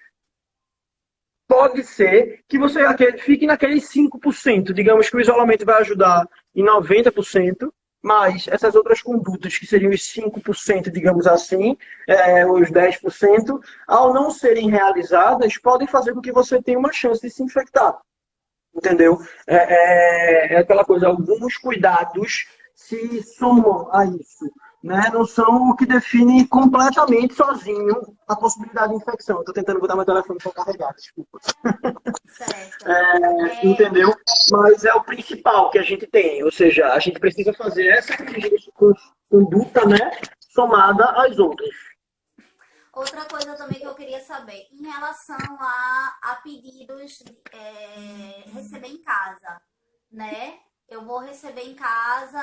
pode ser que você fique naqueles 5%. Digamos que o isolamento vai ajudar em 90%, mas essas outras condutas, que seriam os 5%, digamos assim, os 10%, ao não serem realizadas, podem fazer com que você tenha uma chance de se infectar. Entendeu? É aquela coisa, alguns cuidados se somam a isso. Né? Não são o que define completamente sozinho a possibilidade de infecção. Estou tentando botar meu telefone para carregar, desculpa. Certo. Entendeu? Mas é o principal que a gente tem. Ou seja, a gente precisa fazer essa conduta, né, somada às outras. Outra coisa também que eu queria saber, em relação a pedidos receber em casa, né? Eu vou receber em casa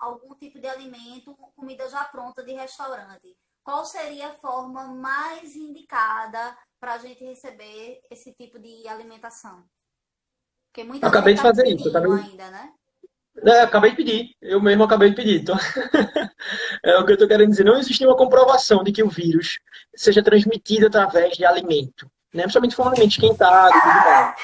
algum tipo de alimento, comida já pronta de restaurante. Qual seria a forma mais indicada para a gente receber esse tipo de alimentação? Porque muita gente Acabei de está fazer isso. pedindo ainda, né? Acabei de pedir. Eu mesmo acabei de pedir. Então, é o que eu estou querendo dizer. Não existe uma comprovação de que o vírus seja transmitido através de alimento, né? Principalmente se for um alimento esquentado e tudo mais.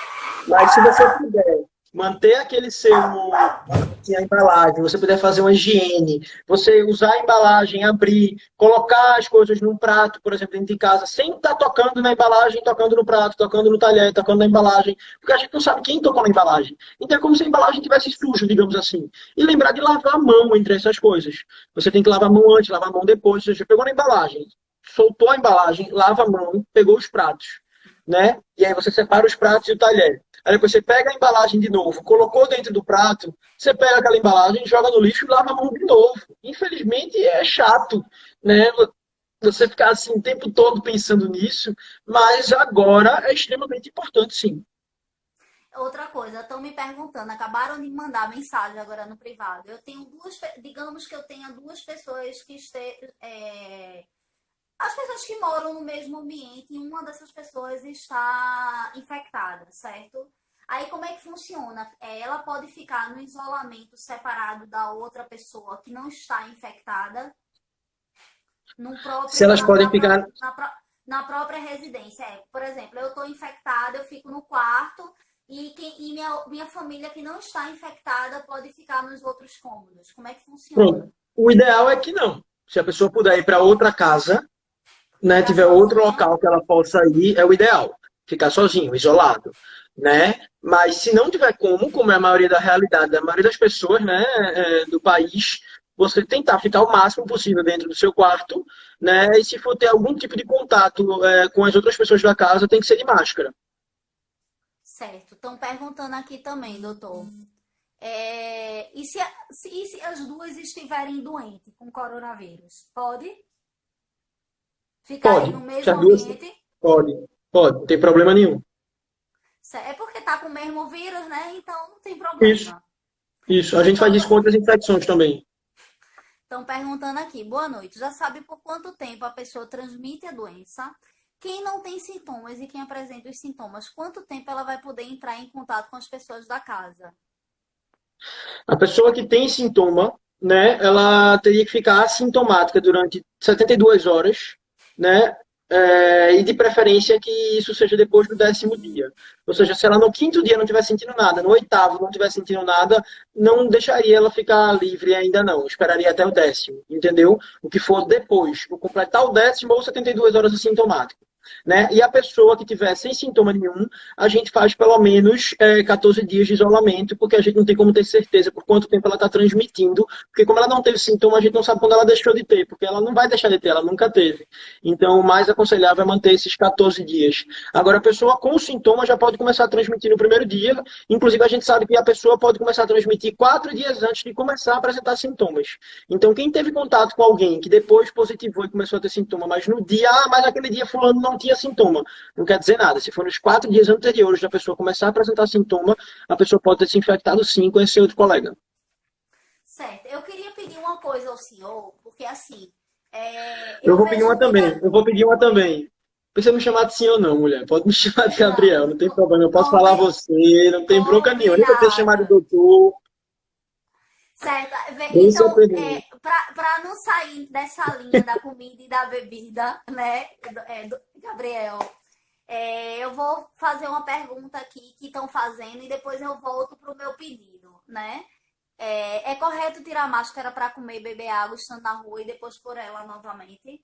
Mas se você puder manter aquele seu, a embalagem, você puder fazer uma higiene, você usar a embalagem, abrir, colocar as coisas num prato, por exemplo, dentro de casa, sem estar tocando na embalagem, tocando no prato, tocando no talher, tocando na embalagem, porque a gente não sabe quem tocou na embalagem. Então é como se a embalagem tivesse sujo, digamos assim. E lembrar de lavar a mão entre essas coisas. Você tem que lavar a mão antes, lavar a mão depois. Você pegou na embalagem, soltou a embalagem, lava a mão, pegou os pratos, né? E aí você separa os pratos e o talher. Aí depois você pega a embalagem de novo, colocou dentro do prato, você pega aquela embalagem, joga no lixo e lava a mão de novo. Infelizmente é chato, né? Você ficar assim o tempo todo pensando nisso, mas agora é extremamente importante, sim. Outra coisa, estão me perguntando, acabaram de mandar mensagem agora no privado. Eu tenho digamos que eu tenha duas pessoas que estejam. As pessoas que moram no mesmo ambiente e uma dessas pessoas está infectada, certo? Aí como é que funciona? Ela pode ficar no isolamento separado da outra pessoa que não está infectada, no Se próprio, elas podem ficar. na própria residência. Por exemplo, eu estou infectada, eu fico no quarto e minha família que não está infectada pode ficar nos outros cômodos. Como é que funciona? Pronto. O ideal é que não. Se a pessoa puder ir para outra casa, né, Ficar tiver outro sozinha? local que ela possa ir, é o ideal. Ficar sozinho, isolado, né? Mas se não tiver como é a maioria da realidade da maioria das pessoas, né, do país, você tentar ficar o máximo possível dentro do seu quarto, né? E se for ter algum tipo de contato com as outras pessoas da casa, tem que ser de máscara. Certo. Estão perguntando aqui também, doutor. E se as duas estiverem doentes com coronavírus? Pode? Ficar aí Pode. no Se mesmo as duas, ambiente. pode. Pode, não tem problema nenhum. É porque tá com o mesmo vírus, né? Então não tem Isso, problema. isso. A gente faz Então, isso com outras infecções também. estão perguntando aqui, boa noite. Já sabe por quanto tempo a pessoa transmite a doença? Quem não tem sintomas e quem apresenta os sintomas, quanto tempo ela vai poder entrar em contato com as pessoas da casa? A pessoa que tem sintoma, né, ela teria que ficar assintomática durante 72 horas, né, e de preferência que isso seja depois do 10º dia. Ou seja, se ela no 5º dia não estiver sentindo nada, no 8º não estiver sentindo nada, não deixaria ela ficar livre ainda não, esperaria até o 10º, entendeu? O que for depois, o completar o 10º ou 72 horas assintomático. Né? E a pessoa que tiver sem sintoma nenhum, a gente faz pelo menos 14 dias de isolamento, porque a gente não tem como ter certeza por quanto tempo ela está transmitindo, porque como ela não teve sintoma, a gente não sabe quando ela deixou de ter, porque ela não vai deixar de ter, ela nunca teve. Então, o mais aconselhável é manter esses 14 dias. Agora, a pessoa com sintoma já pode começar a transmitir no primeiro dia, inclusive a gente sabe que a pessoa pode começar a transmitir 4 dias antes de começar a apresentar sintomas. Então, quem teve contato com alguém que depois positivou e começou a ter sintoma, mas no dia, mas naquele dia fulano não tinha sintoma. Não quer dizer nada. Se for nos 4 dias anteriores da pessoa começar a apresentar sintoma, a pessoa pode ter se infectado sim com esse outro colega. Certo. Eu queria pedir uma coisa ao senhor, porque assim, Eu eu vou pedir vejo uma também. muita. Eu vou pedir uma também. Não precisa me chamar de sim ou não, mulher. Pode me chamar de Gabriel, Não, não tem problema. Eu posso falar você, não tem bronca nenhuma. Nem vou ter chamado de combinado. doutor. Certo. Esse é o Então, primeiro. para não sair dessa linha da comida e da bebida, né, Gabriel, eu vou fazer uma pergunta aqui que estão fazendo e depois eu volto para o meu pedido, né? É correto tirar a máscara para comer e beber água estando na rua e depois pôr ela novamente?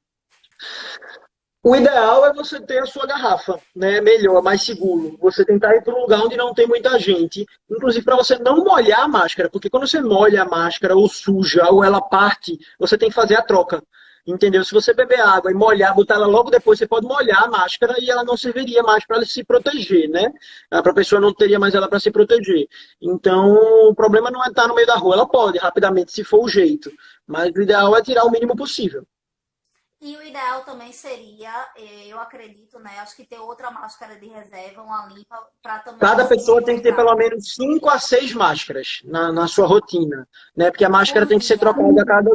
O ideal é você ter a sua garrafa, né? Melhor, mais seguro. Você tentar ir para um lugar onde não tem muita gente, inclusive para você não molhar a máscara, porque quando você molha a máscara ou suja ou ela parte, você tem que fazer a troca. Entendeu? Se você beber água e molhar, botar ela logo depois, você pode molhar a máscara e ela não serviria mais para se proteger, né? Para a pessoa não teria mais ela para se proteger. Então, o problema não é estar no meio da rua. Ela pode rapidamente, se for o jeito, mas o ideal é tirar o mínimo possível. E o ideal também seria, eu acredito, né? Acho que ter outra máscara de reserva, uma limpa, para também Cada se pessoa tem que ter higienizar pelo menos 5 a 6 máscaras na sua rotina, né? Porque a máscara por tem que ser dia. trocada a cada.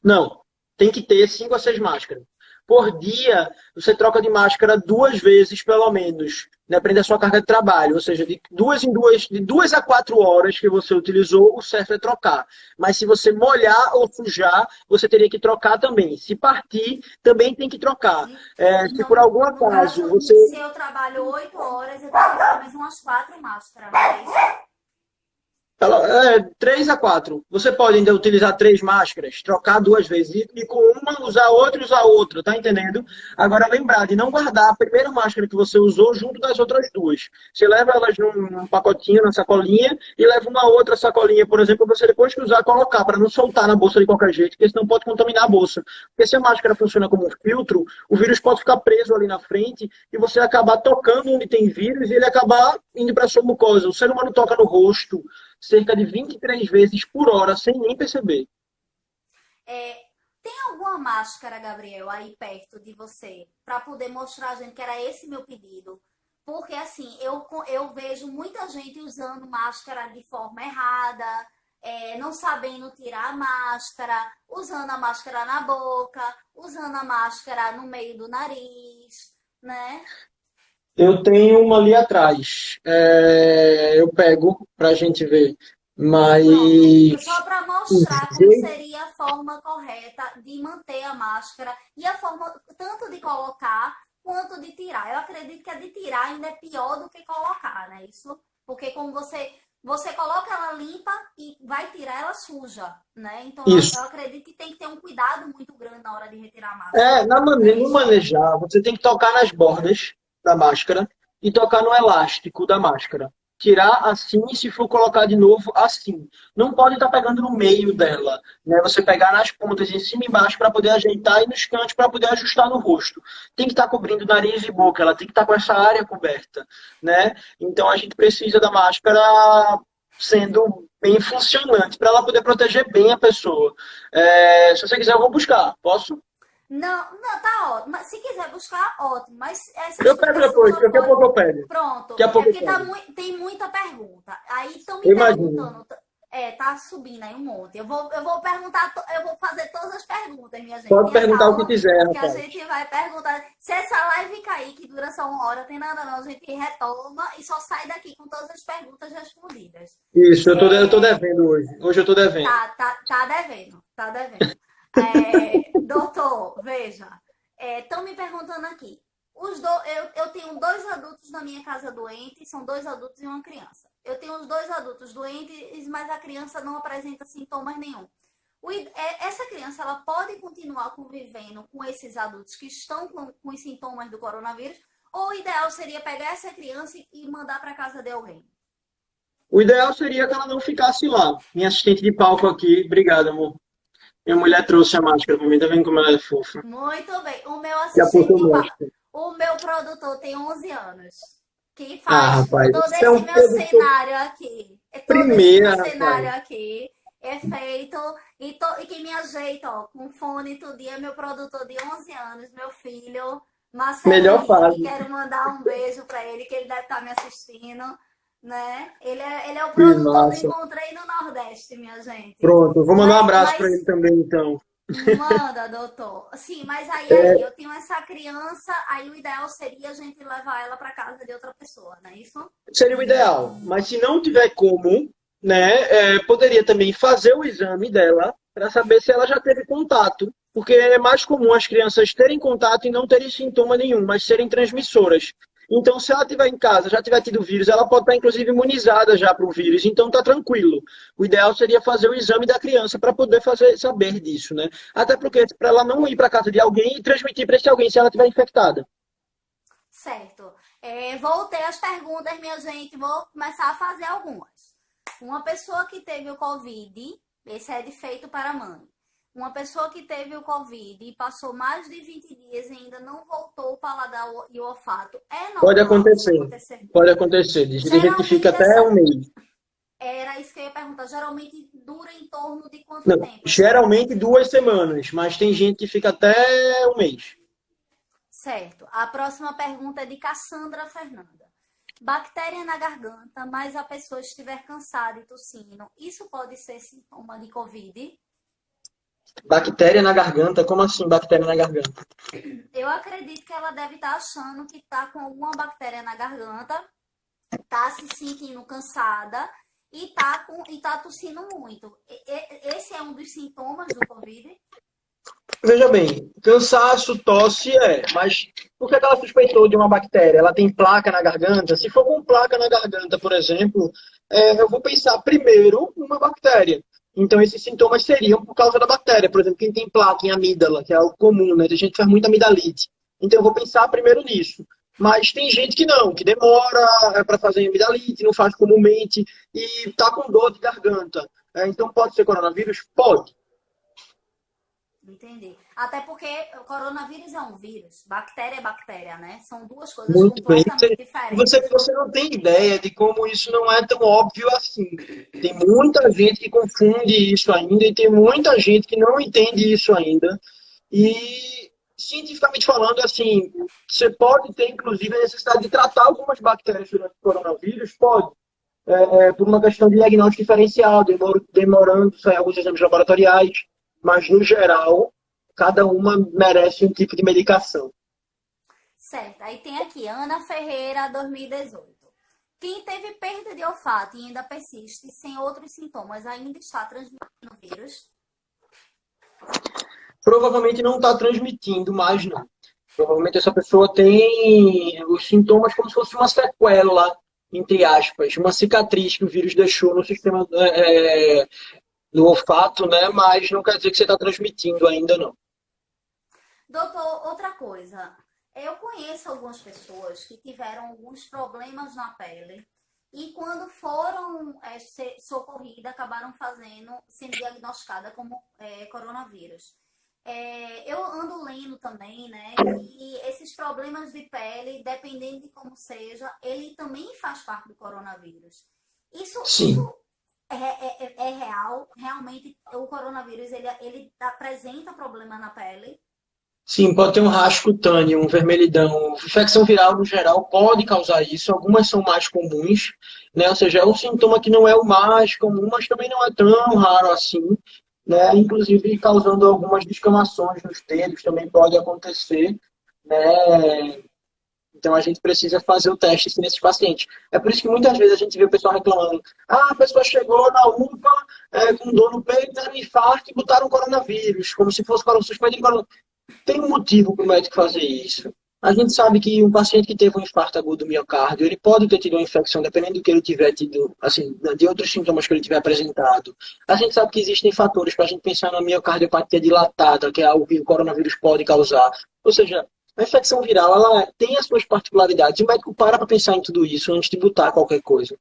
Não, tem que ter 5 a 6 máscaras. Por dia, você troca de máscara 2 vezes, pelo menos. Depende da sua carga de trabalho. Ou seja, de 2 a 4 horas que você utilizou, o certo é trocar. Mas se você molhar ou sujar, você teria que trocar também. Se partir, também tem que trocar. Se Então, por algum no acaso caso, você. se eu trabalho 8 horas, eu tenho que ter mais umas 4 máscaras, não é isso? 3 a 4. Você pode ainda utilizar 3 máscaras, trocar 2 vezes e com uma usar outra e usar outra, tá entendendo? Agora lembrar de não guardar a primeira máscara que você usou junto das outras duas. Você leva elas num pacotinho, na sacolinha e leva uma outra sacolinha, por exemplo, para você depois que usar colocar, para não soltar na bolsa de qualquer jeito, porque senão pode contaminar a bolsa. Porque se a máscara funciona como um filtro, o vírus pode ficar preso ali na frente e você acabar tocando onde tem vírus e ele acabar indo para a sua mucosa. O ser humano toca no rosto cerca de 23 vezes por hora, sem nem perceber. É, tem alguma máscara, Gabriel, aí perto de você, para poder mostrar a gente que era esse meu pedido? Porque, assim, eu vejo muita gente usando máscara de forma errada, não sabendo tirar a máscara, usando a máscara na boca, usando a máscara no meio do nariz, né? Eu tenho uma ali atrás. Eu pego para a gente ver. Mas Pronto, só para o mostrar como jeito. seria a forma correta de manter a máscara e a forma tanto de colocar quanto de tirar. Eu acredito que a de tirar ainda é pior do que colocar, né? Isso, porque como você coloca ela limpa e vai tirar ela suja, né? Então eu Isso. acredito que tem que ter um cuidado muito grande na hora de retirar a máscara, não é No isso? manejar, você tem que tocar nas bordas da máscara e tocar no elástico da máscara. Tirar assim e se for colocar de novo, assim. Não pode estar pegando no meio dela, né? Você pegar nas pontas, em cima e embaixo, para poder ajeitar e nos cantos para poder ajustar no rosto. Tem que estar cobrindo nariz e boca, ela tem que estar com essa área coberta, né? Então a gente precisa da máscara sendo bem funcionante para ela poder proteger bem a pessoa. Se você quiser, eu vou buscar. Posso? Não, não, tá ótimo. Mas se quiser buscar, ótimo. Mas essa Eu pego explicação depois, já daqui a foi. pouco eu pego. Pronto. Daqui a É pouco eu porque pego. tem muita pergunta. Aí estão me Eu imagino. perguntando. Tá subindo aí um monte. Eu vou perguntar, eu vou fazer todas as perguntas, minha gente. Pode Tenha perguntar o que calma, quiser, que a rapaz. gente vai perguntar. Se essa live cair, que dura só 1 hora, tem nada não. A gente retoma e só sai daqui com todas as perguntas respondidas. Isso, eu tô É, devendo hoje. Hoje eu tô devendo. tá devendo, tá devendo. Doutor, veja, estão me perguntando aqui. Eu tenho 2 adultos na minha casa doentes, são 2 adultos e uma criança. Eu tenho os 2 adultos doentes, mas a criança não apresenta sintomas nenhum. Essa criança ela pode continuar convivendo com esses adultos que estão com os sintomas do coronavírus, ou o ideal seria pegar essa criança e mandar para casa de alguém? O ideal seria que ela não ficasse lá. Minha assistente de palco aqui, obrigado, amor. Minha mulher trouxe a máscara pra mim, tá vendo como ela é fofa? Muito bem. O meu Daqui a pouco assistente eu de mostro. o meu produtor tem 11 anos, que Ah, faz rapaz, todo isso é esse um meu produtor cenário aqui. Todo esse meu primeira, rapaz. cenário aqui é feito e que me ajeita, ó, com fone todo dia, meu produtor de 11 anos, meu filho, Marcelo Melhor Henrique. fase. Quero mandar um beijo para ele, que ele deve estar me assistindo, né? Ele é o Que produtor do massa. Encontrei no Nordeste, minha gente. Pronto, vou mandar um Mas, abraço pra mas ele também, então. Manda, doutor. Sim, mas aí, eu tenho essa criança, aí o ideal seria a gente levar ela para casa de outra pessoa, não é isso? Seria o ideal. Mas se não tiver como, né, poderia também fazer o exame dela para saber se ela já teve contato. Porque é mais comum as crianças terem contato e não terem sintoma nenhum, mas serem transmissoras. Então, se ela estiver em casa, já tiver tido vírus, ela pode estar inclusive imunizada já para o vírus, então está tranquilo. O ideal seria fazer o exame da criança para poder saber disso, né? Até porque para ela não ir para casa de alguém e transmitir para esse alguém se ela estiver infectada. Certo. Voltei às perguntas, minha gente. Vou começar a fazer algumas. Uma pessoa que teve o Covid, esse é de feito para a mãe. Uma pessoa que teve o Covid e passou mais de 20 dias e ainda não voltou o paladar e o olfato, é Pode normal isso acontecer. acontecer? Pode acontecer. Tem gente que fica Geralmente, até um mês. era isso que eu ia perguntar. Geralmente dura em torno de quanto Não, tempo essa. geralmente 2 semanas, mas tem gente que fica até um mês. Certo. A próxima pergunta é de Cassandra Fernanda. Bactéria na garganta, mas a pessoa estiver cansada e tossindo, isso pode ser sintoma de Covid? Bactéria na garganta? Como assim bactéria na garganta? Eu acredito que ela deve estar achando que está com alguma bactéria na garganta, está se sentindo cansada e tá tossindo muito. Esse é um dos sintomas do Covid? Veja bem, cansaço, tosse mas por que ela suspeitou de uma bactéria? Ela tem placa na garganta? Se for com placa na garganta, por exemplo, eu vou pensar primeiro numa bactéria. Então, esses sintomas seriam por causa da bactéria. Por exemplo, quem tem placa em amígdala, que é algo comum, né? Tem gente que faz muita amidalite. Então, eu vou pensar primeiro nisso. Mas tem gente que não, que demora para fazer amidalite, não faz comumente e está com dor de garganta. Então, pode ser coronavírus? Pode. Entendi. Até porque o coronavírus é um vírus, bactéria é bactéria, né? São duas coisas Muito bem. completamente Você, diferentes. você não tem ideia de como isso não é tão óbvio assim. Tem muita gente que confunde isso ainda e tem muita gente que não entende isso ainda. E, cientificamente falando, assim, você pode ter, inclusive, a necessidade de tratar algumas bactérias durante o coronavírus, pode, por uma questão de diagnóstico diferencial, demorando sair alguns exames laboratoriais, mas, no geral, cada uma merece um tipo de medicação. Certo. Aí tem aqui, Ana Ferreira, 2018. Quem teve perda de olfato e ainda persiste sem outros sintomas ainda está transmitindo o vírus? Provavelmente não está transmitindo mais, não. Provavelmente essa pessoa tem os sintomas como se fosse uma sequela, entre aspas, uma cicatriz que o vírus deixou no sistema do olfato, né? Mas não quer dizer que você está transmitindo ainda, não. Doutor, outra coisa. Eu conheço algumas pessoas que tiveram alguns problemas na pele e quando foram socorridas, acabaram sendo diagnosticadas como coronavírus. Eu ando lendo também, né, que esses problemas de pele, dependendo de como seja, ele também faz parte do coronavírus. Isso Sim. é real? Realmente o coronavírus ele apresenta problema na pele? Sim, pode ter um rasco cutâneo, um vermelhidão. Infecção viral, no geral, pode causar isso. Algumas são mais comuns, né? Ou seja, é um sintoma que não é o mais comum, mas também não é tão raro assim, né? Inclusive causando algumas descamações nos dedos também pode acontecer, né? Então a gente precisa fazer o teste sim, nesses pacientes. É por isso que muitas vezes a gente vê o pessoal reclamando: ah, a pessoa chegou na UPA com dor no peito, era um infarto e botaram coronavírus, como se fosse suspeito de coronavírus. Tem um motivo para o médico fazer isso. A gente sabe que um paciente que teve um infarto agudo do miocárdio, ele pode ter tido uma infecção, dependendo do que ele tiver tido, assim, de outros sintomas que ele tiver apresentado. A gente sabe que existem fatores para a gente pensar na miocardiopatia dilatada, que é algo que o coronavírus pode causar. Ou seja, a infecção viral, ela tem as suas particularidades. E o médico para pensar em tudo isso antes de botar qualquer coisa.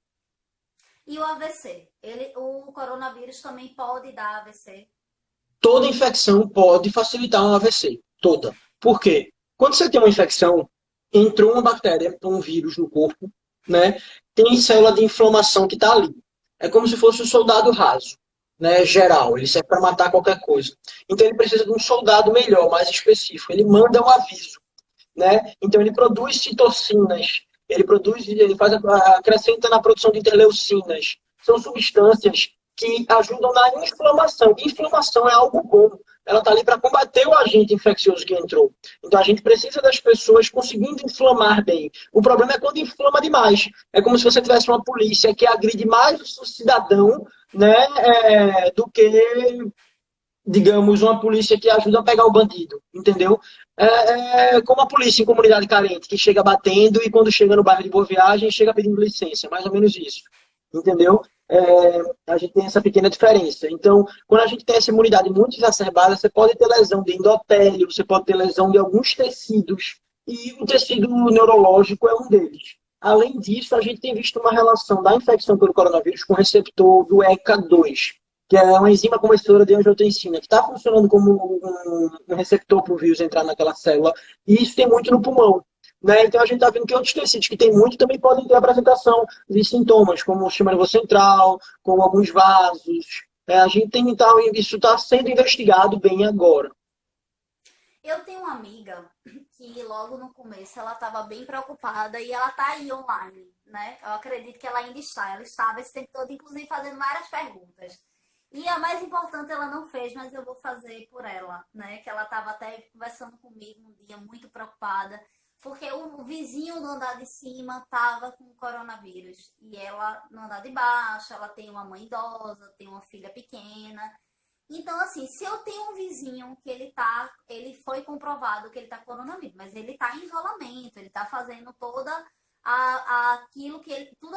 E o AVC? O coronavírus também pode dar AVC? Toda infecção pode facilitar um AVC. Toda. Por quê? Quando você tem uma infecção, entrou uma bactéria, um vírus no corpo, né? Tem célula de inflamação que está ali. É como se fosse um soldado raso, né? Geral. Ele serve para matar qualquer coisa. Então ele precisa de um soldado melhor, mais específico. Ele manda um aviso, né? Então ele produz citocinas, ele faz acrescenta na produção de interleucinas. São substâncias que ajudam na inflamação. E inflamação é algo bom. Ela está ali para combater o agente infeccioso que entrou. Então a gente precisa das pessoas conseguindo inflamar bem. O problema é quando inflama demais. É como se você tivesse uma polícia que agride mais o cidadão, né, do que digamos, uma polícia que ajuda a pegar o bandido, entendeu? É como a polícia em comunidade carente, que chega batendo e quando chega no bairro de Boa Viagem, chega pedindo licença, mais ou menos isso, entendeu? A gente tem essa pequena diferença. Então, quando a gente tem essa imunidade muito exacerbada, você pode ter lesão de endotélio, você pode ter lesão de alguns tecidos, e o tecido neurológico é um deles. Além disso, a gente tem visto uma relação da infecção pelo coronavírus com o receptor do ECA2, que é uma enzima conversora de angiotensina, que está funcionando como um receptor para o vírus entrar naquela célula, e isso tem muito no pulmão. Né? Então a gente está vendo que outros tecidos que tem muito também podem ter apresentação de sintomas, como o sistema nervoso central, como alguns vasos. A gente tem então, isso está sendo investigado bem agora. Eu tenho uma amiga que logo no começo ela estava bem preocupada e ela está aí online, né? Eu acredito que ela ainda está. Ela estava esse tempo todo, inclusive, fazendo várias perguntas. E a mais importante ela não fez, mas eu vou fazer por ela, né? Que ela estava até conversando comigo um dia muito preocupada, porque o vizinho do andar de cima estava com coronavírus. E ela no andar de baixo, ela tem uma mãe idosa, tem uma filha pequena. Então, assim, se eu tenho um vizinho que ele foi comprovado que ele tá com coronavírus, mas ele tá em isolamento, ele tá fazendo tudo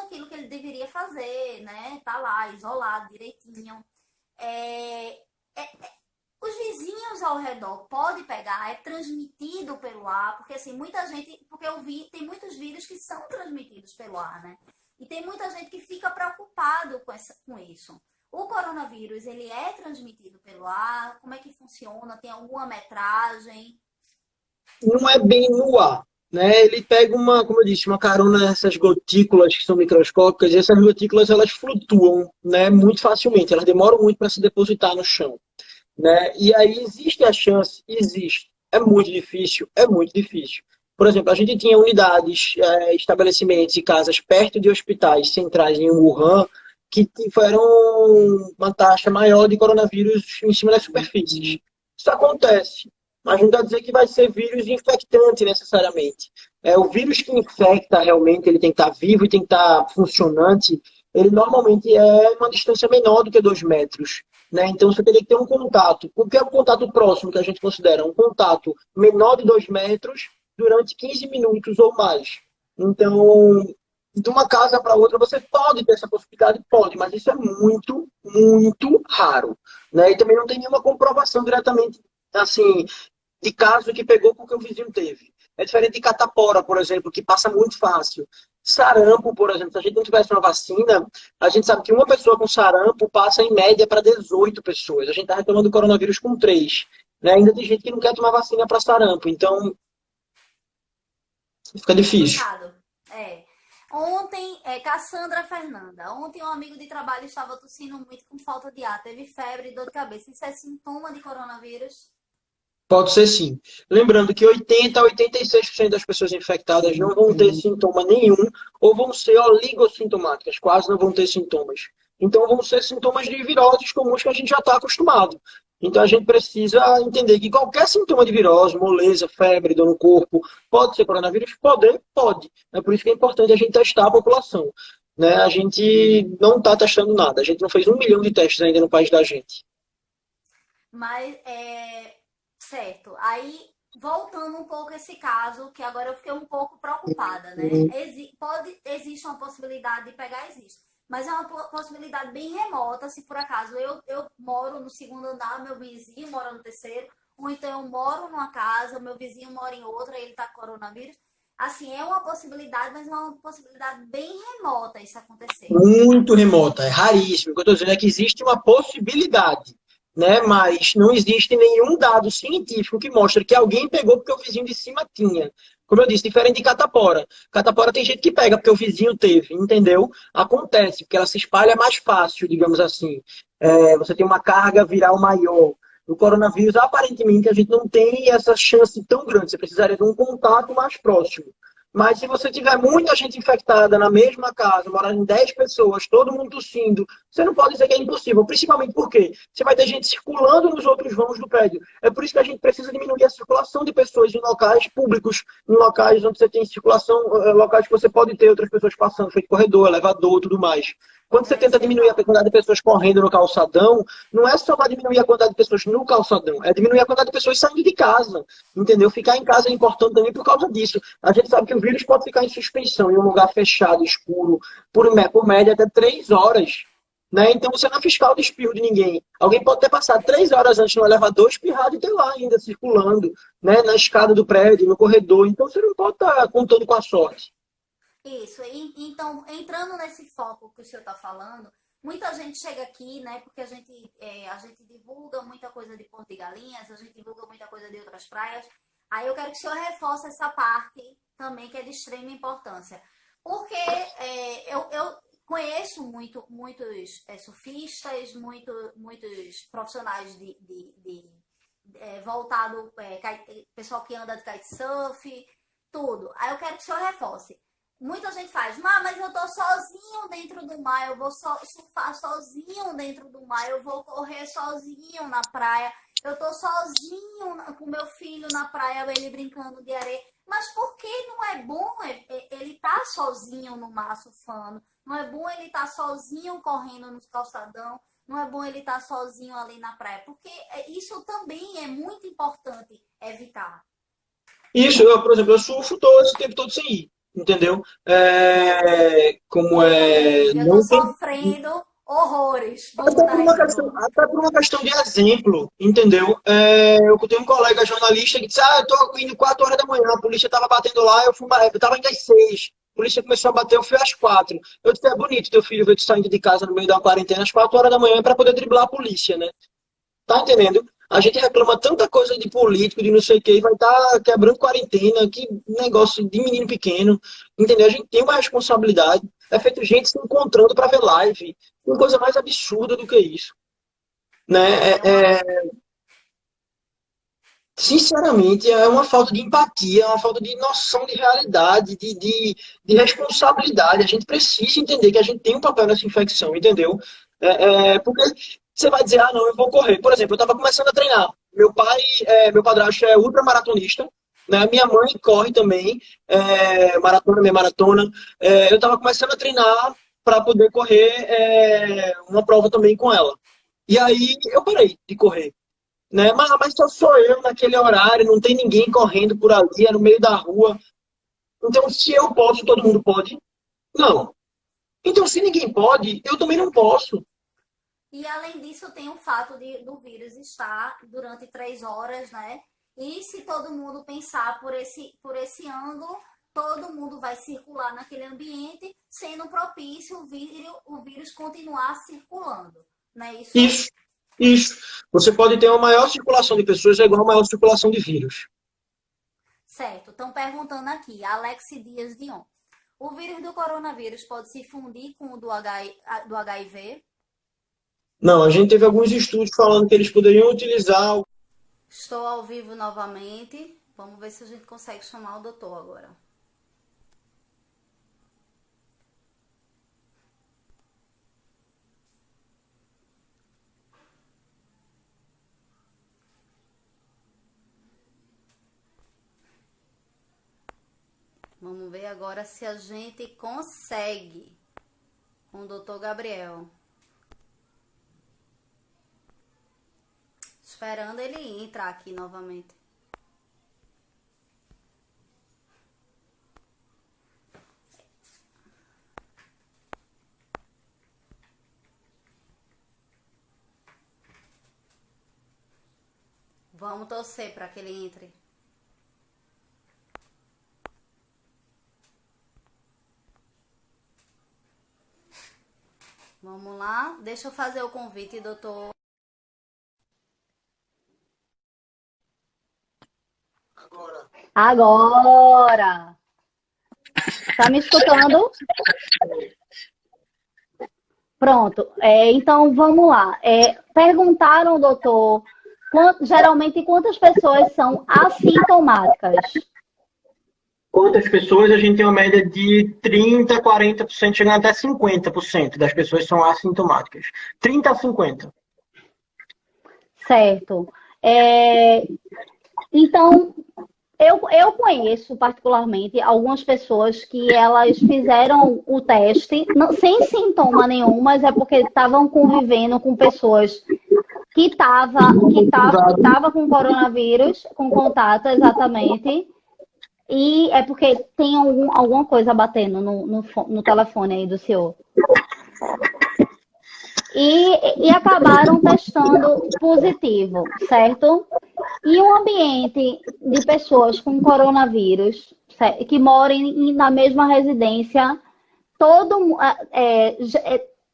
aquilo que ele deveria fazer, né? Tá lá, isolado, direitinho. É, os vizinhos ao redor pode pegar, é transmitido pelo ar, porque assim, muita gente, porque eu vi, tem muitos vírus que são transmitidos pelo ar, né? E tem muita gente que fica preocupado com isso. O coronavírus, ele é transmitido pelo ar? Como é que funciona? Tem alguma metragem? Não é bem no ar. Né? Ele pega uma, como eu disse, uma carona nessas gotículas que são microscópicas, e essas gotículas elas flutuam, né, muito facilmente, elas demoram muito para se depositar no chão. Né? E aí existe a chance, existe. É muito difícil, é muito difícil. Por exemplo, a gente tinha unidades, estabelecimentos e casas perto de hospitais centrais em Wuhan que tiveram uma taxa maior de coronavírus em cima das superfícies. Isso acontece, mas não quer dizer que vai ser vírus infectante necessariamente. O vírus que infecta realmente, ele tem que estar vivo e tem que estar funcionante, ele normalmente é uma distância menor do que 2 metros. Né? Então você teria que ter um contato. O que é o contato próximo que a gente considera? Um contato menor de 2 metros durante 15 minutos ou mais. Então, de uma casa para outra, você pode ter essa possibilidade? Pode, mas isso é muito, muito raro. Né? E também não tem nenhuma comprovação diretamente, assim, de caso que pegou porque o vizinho teve. É diferente de catapora, por exemplo, que passa muito fácil. Sarampo, por exemplo, se a gente não tivesse uma vacina, a gente sabe que uma pessoa com sarampo passa em média para 18 pessoas. A gente está reclamando do coronavírus com 3. Né? Ainda tem gente que não quer tomar vacina para sarampo, então fica difícil. Complicado. É. Ontem, Cassandra Fernanda. Ontem um amigo de trabalho estava tossindo muito com falta de ar. Teve febre e dor de cabeça. Isso é sintoma de coronavírus? Pode ser sim. Lembrando que 80 a 86% das pessoas infectadas não vão ter sintoma nenhum ou vão ser oligossintomáticas, quase não vão ter sintomas. Então vão ser sintomas de viroses comuns que a gente já está acostumado. Então a gente precisa entender que qualquer sintoma de virose, moleza, febre, dor no corpo, pode ser coronavírus? Pode. É por isso que é importante a gente testar a população. Né? A gente não está testando nada. A gente não fez 1 milhão de testes ainda no país da gente. Mas, certo. Aí, voltando um pouco a esse caso, que agora eu fiquei um pouco preocupada, né? Existe uma possibilidade de pegar, existe. Mas é uma possibilidade bem remota, se por acaso eu moro no segundo andar, meu vizinho mora no terceiro, ou então eu moro numa casa, meu vizinho mora em outra, ele tá com coronavírus. Assim, é uma possibilidade, mas é uma possibilidade bem remota isso acontecer. Muito remota, é raríssimo. O que eu estou dizendo é que existe uma possibilidade, né? Mas não existe nenhum dado científico que mostre que alguém pegou porque o vizinho de cima tinha. Como eu disse, diferente de catapora. Catapora tem gente que pega porque o vizinho teve, entendeu? Acontece, porque ela se espalha mais fácil, digamos assim. Você tem uma carga viral maior. No coronavírus, aparentemente, a gente não tem essa chance tão grande. Você precisaria de um contato mais próximo. Mas se você tiver muita gente infectada na mesma casa, morando em 10 pessoas, todo mundo tossindo, você não pode dizer que é impossível, principalmente porque você vai ter gente circulando nos outros vãos do prédio. É por isso que a gente precisa diminuir a circulação de pessoas em locais públicos, em locais onde você tem circulação, locais que você pode ter outras pessoas passando, feito corredor, elevador, tudo mais. Quando você É isso tenta que eu ia diminuir a falar. quantidade de pessoas correndo no calçadão, não é só para diminuir a quantidade de pessoas no calçadão, é diminuir a quantidade de pessoas saindo de casa, entendeu? Ficar em casa é importante também por causa disso. A gente sabe que o vírus pode ficar em suspensão em um lugar fechado, escuro, por média até 3 horas. Né? Então você não é fiscal de espirro de ninguém. Alguém pode ter passado 3 horas antes no elevador, espirrado e ter lá ainda circulando, né? Na escada do prédio, no corredor. Então você não pode estar contando com a sorte. Isso, então, entrando nesse foco que o senhor está falando, muita gente chega aqui, né, porque a gente divulga muita coisa de Porto de Galinhas, a gente divulga muita coisa de outras praias, aí eu quero que o senhor reforce essa parte também, que é de extrema importância, porque eu conheço muitos surfistas, muitos profissionais voltado, pessoal que anda de kitesurf, tudo, aí eu quero que o senhor reforce. Muita gente faz, mas eu tô sozinho dentro do mar, eu vou surfar sozinho dentro do mar, eu vou correr sozinho na praia, eu tô sozinho com meu filho na praia, ele brincando de areia. Mas por que não é bom ele tá sozinho no mar surfando? Não é bom ele tá sozinho correndo nos calçadão? Não é bom ele estar sozinho ali na praia? Porque isso também é muito importante evitar. Isso, por exemplo, eu surfo todo esse tempo todo sem ir. Entendeu? Como Eu também, eu tô não tem. sofrendo horrores. Vamos dar aí de novo. Até por uma questão de exemplo, entendeu? Eu tenho um colega jornalista que disse: eu tô indo 4 horas da manhã, a polícia tava batendo lá, eu tava indo às 6. A polícia começou a bater, eu fui às 4. Eu disse: é bonito teu filho ver tu saindo de casa no meio da quarentena às 4 horas da manhã para poder driblar a polícia, né? Tá entendendo? A gente reclama tanta coisa de político, de não sei o que, e vai estar quebrando quarentena, que negócio de menino pequeno, entendeu? A gente tem uma responsabilidade. É feito gente se encontrando para ver live. Uma coisa mais absurda do que isso. Né? É uma... Sinceramente, é uma falta de empatia, é uma falta de noção de realidade, de responsabilidade. A gente precisa entender que a gente tem um papel nessa infecção, entendeu? Porque você vai dizer, não, eu vou correr. Por exemplo, eu estava começando a treinar. Meu padrasto é ultramaratonista, né? Minha mãe corre também, meia maratona. Eu estava começando a treinar para poder correr uma prova também com ela. E aí eu parei de correr. Né? Mas só sou eu naquele horário, não tem ninguém correndo por ali, é no meio da rua. Então, se eu posso, todo mundo pode? Não. Então, se ninguém pode, eu também não posso. E além disso, tem o fato do vírus estar durante 3 horas, né? E se todo mundo pensar por esse ângulo, todo mundo vai circular naquele ambiente, sendo propício o vírus continuar circulando. Não é isso? Isso. Você pode ter uma maior circulação de pessoas, é igual a maior circulação de vírus. Certo. Estão perguntando aqui, Alex Dias Dion. O vírus do coronavírus pode se fundir com o do HIV? Não, a gente teve alguns estudos falando que eles poderiam utilizar Estou ao vivo novamente. Vamos ver se a gente consegue chamar o doutor agora. Vamos ver agora se a gente consegue com o doutor Gabriel. Esperando ele entrar aqui novamente. Vamos torcer para que ele entre. Vamos lá. Deixa eu fazer o convite, doutor. Agora! Tá me escutando? Pronto. Então, vamos lá. Perguntaram, doutor, geralmente quantas pessoas são assintomáticas? Quantas pessoas? A gente tem uma média de 30%, 40%, chegando até 50% das pessoas são assintomáticas. 30% a 50%. Certo. Então, eu conheço particularmente algumas pessoas que elas fizeram o teste sem sintoma nenhum, mas é porque estavam convivendo com pessoas que tava com coronavírus, com contato, exatamente. E é porque tem alguma coisa batendo no telefone aí do senhor. E acabaram testando positivo, certo? E um ambiente de pessoas com coronavírus, que morem na mesma residência,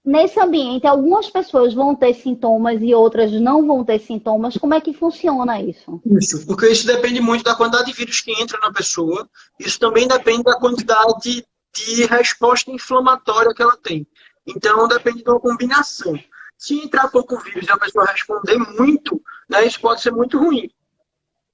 nesse ambiente, algumas pessoas vão ter sintomas e outras não vão ter sintomas. Como é que funciona isso? Isso, porque isso depende muito da quantidade de vírus que entra na pessoa. Isso também depende da quantidade de resposta inflamatória que ela tem. Então, depende de uma combinação. Se entrar pouco vírus e a pessoa responder muito, né, isso pode ser muito ruim.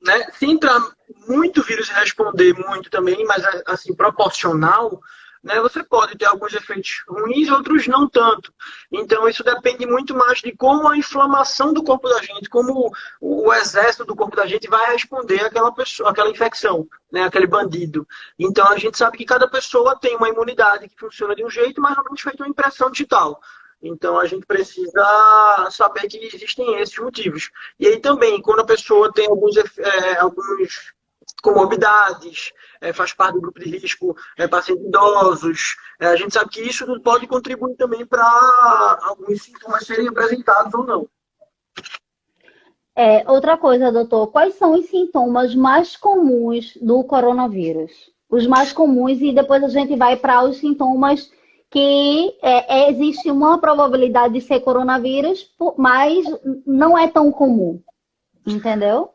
Né? Se entrar muito vírus e responder muito também, mas assim, proporcional, né, você pode ter alguns efeitos ruins, outros não tanto. Então, isso depende muito mais de como a inflamação do corpo da gente, como o exército do corpo da gente vai responder àquela pessoa, àquela infecção, né, aquele bandido. Então, a gente sabe que cada pessoa tem uma imunidade que funciona de um jeito, mais ou menos feito uma impressão digital. Então, a gente precisa saber que existem esses motivos. E aí também, quando a pessoa tem alguns comorbidades, faz parte do grupo de risco, pacientes idosos, a gente sabe que isso pode contribuir também para alguns sintomas serem apresentados ou não. Outra coisa, doutor, quais são os sintomas mais comuns do coronavírus? Os mais comuns, e depois a gente vai para os sintomas que existe uma probabilidade de ser coronavírus, mas não é tão comum. Entendeu?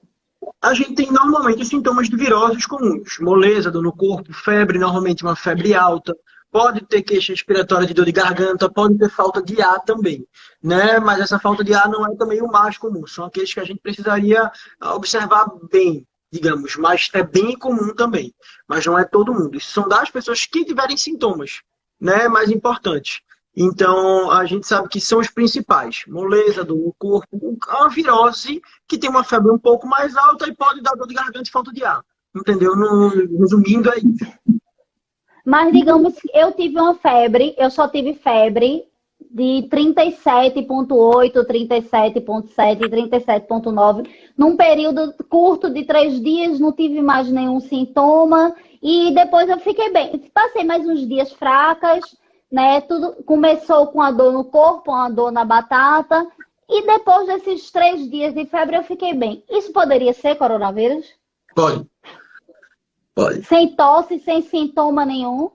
A gente tem normalmente os sintomas de viroses comuns. Moleza, dor no corpo, febre, normalmente uma febre alta. Pode ter queixa respiratória de dor de garganta, pode ter falta de ar também, né? Mas essa falta de ar não é também o mais comum. São aqueles que a gente precisaria observar bem, digamos. Mas é bem comum também. Mas não é todo mundo. Isso são das pessoas que tiverem sintomas, né? Mais importantes. Então, a gente sabe que são os principais. Moleza, dor no corpo, a virose que tem uma febre um pouco mais alta e pode dar dor de garganta e falta de ar. Entendeu? Resumindo, é isso. Mas, digamos que eu tive uma febre, eu só tive febre de 37,8, 37,7, 37,9. Num período curto de 3 dias, não tive mais nenhum sintoma. E depois eu fiquei bem. Passei mais uns dias fracas, né? Tudo começou com a dor no corpo, uma dor na batata. E depois desses 3 dias de febre, eu fiquei bem. Isso poderia ser coronavírus? Pode. Sem tosse, sem sintoma nenhum?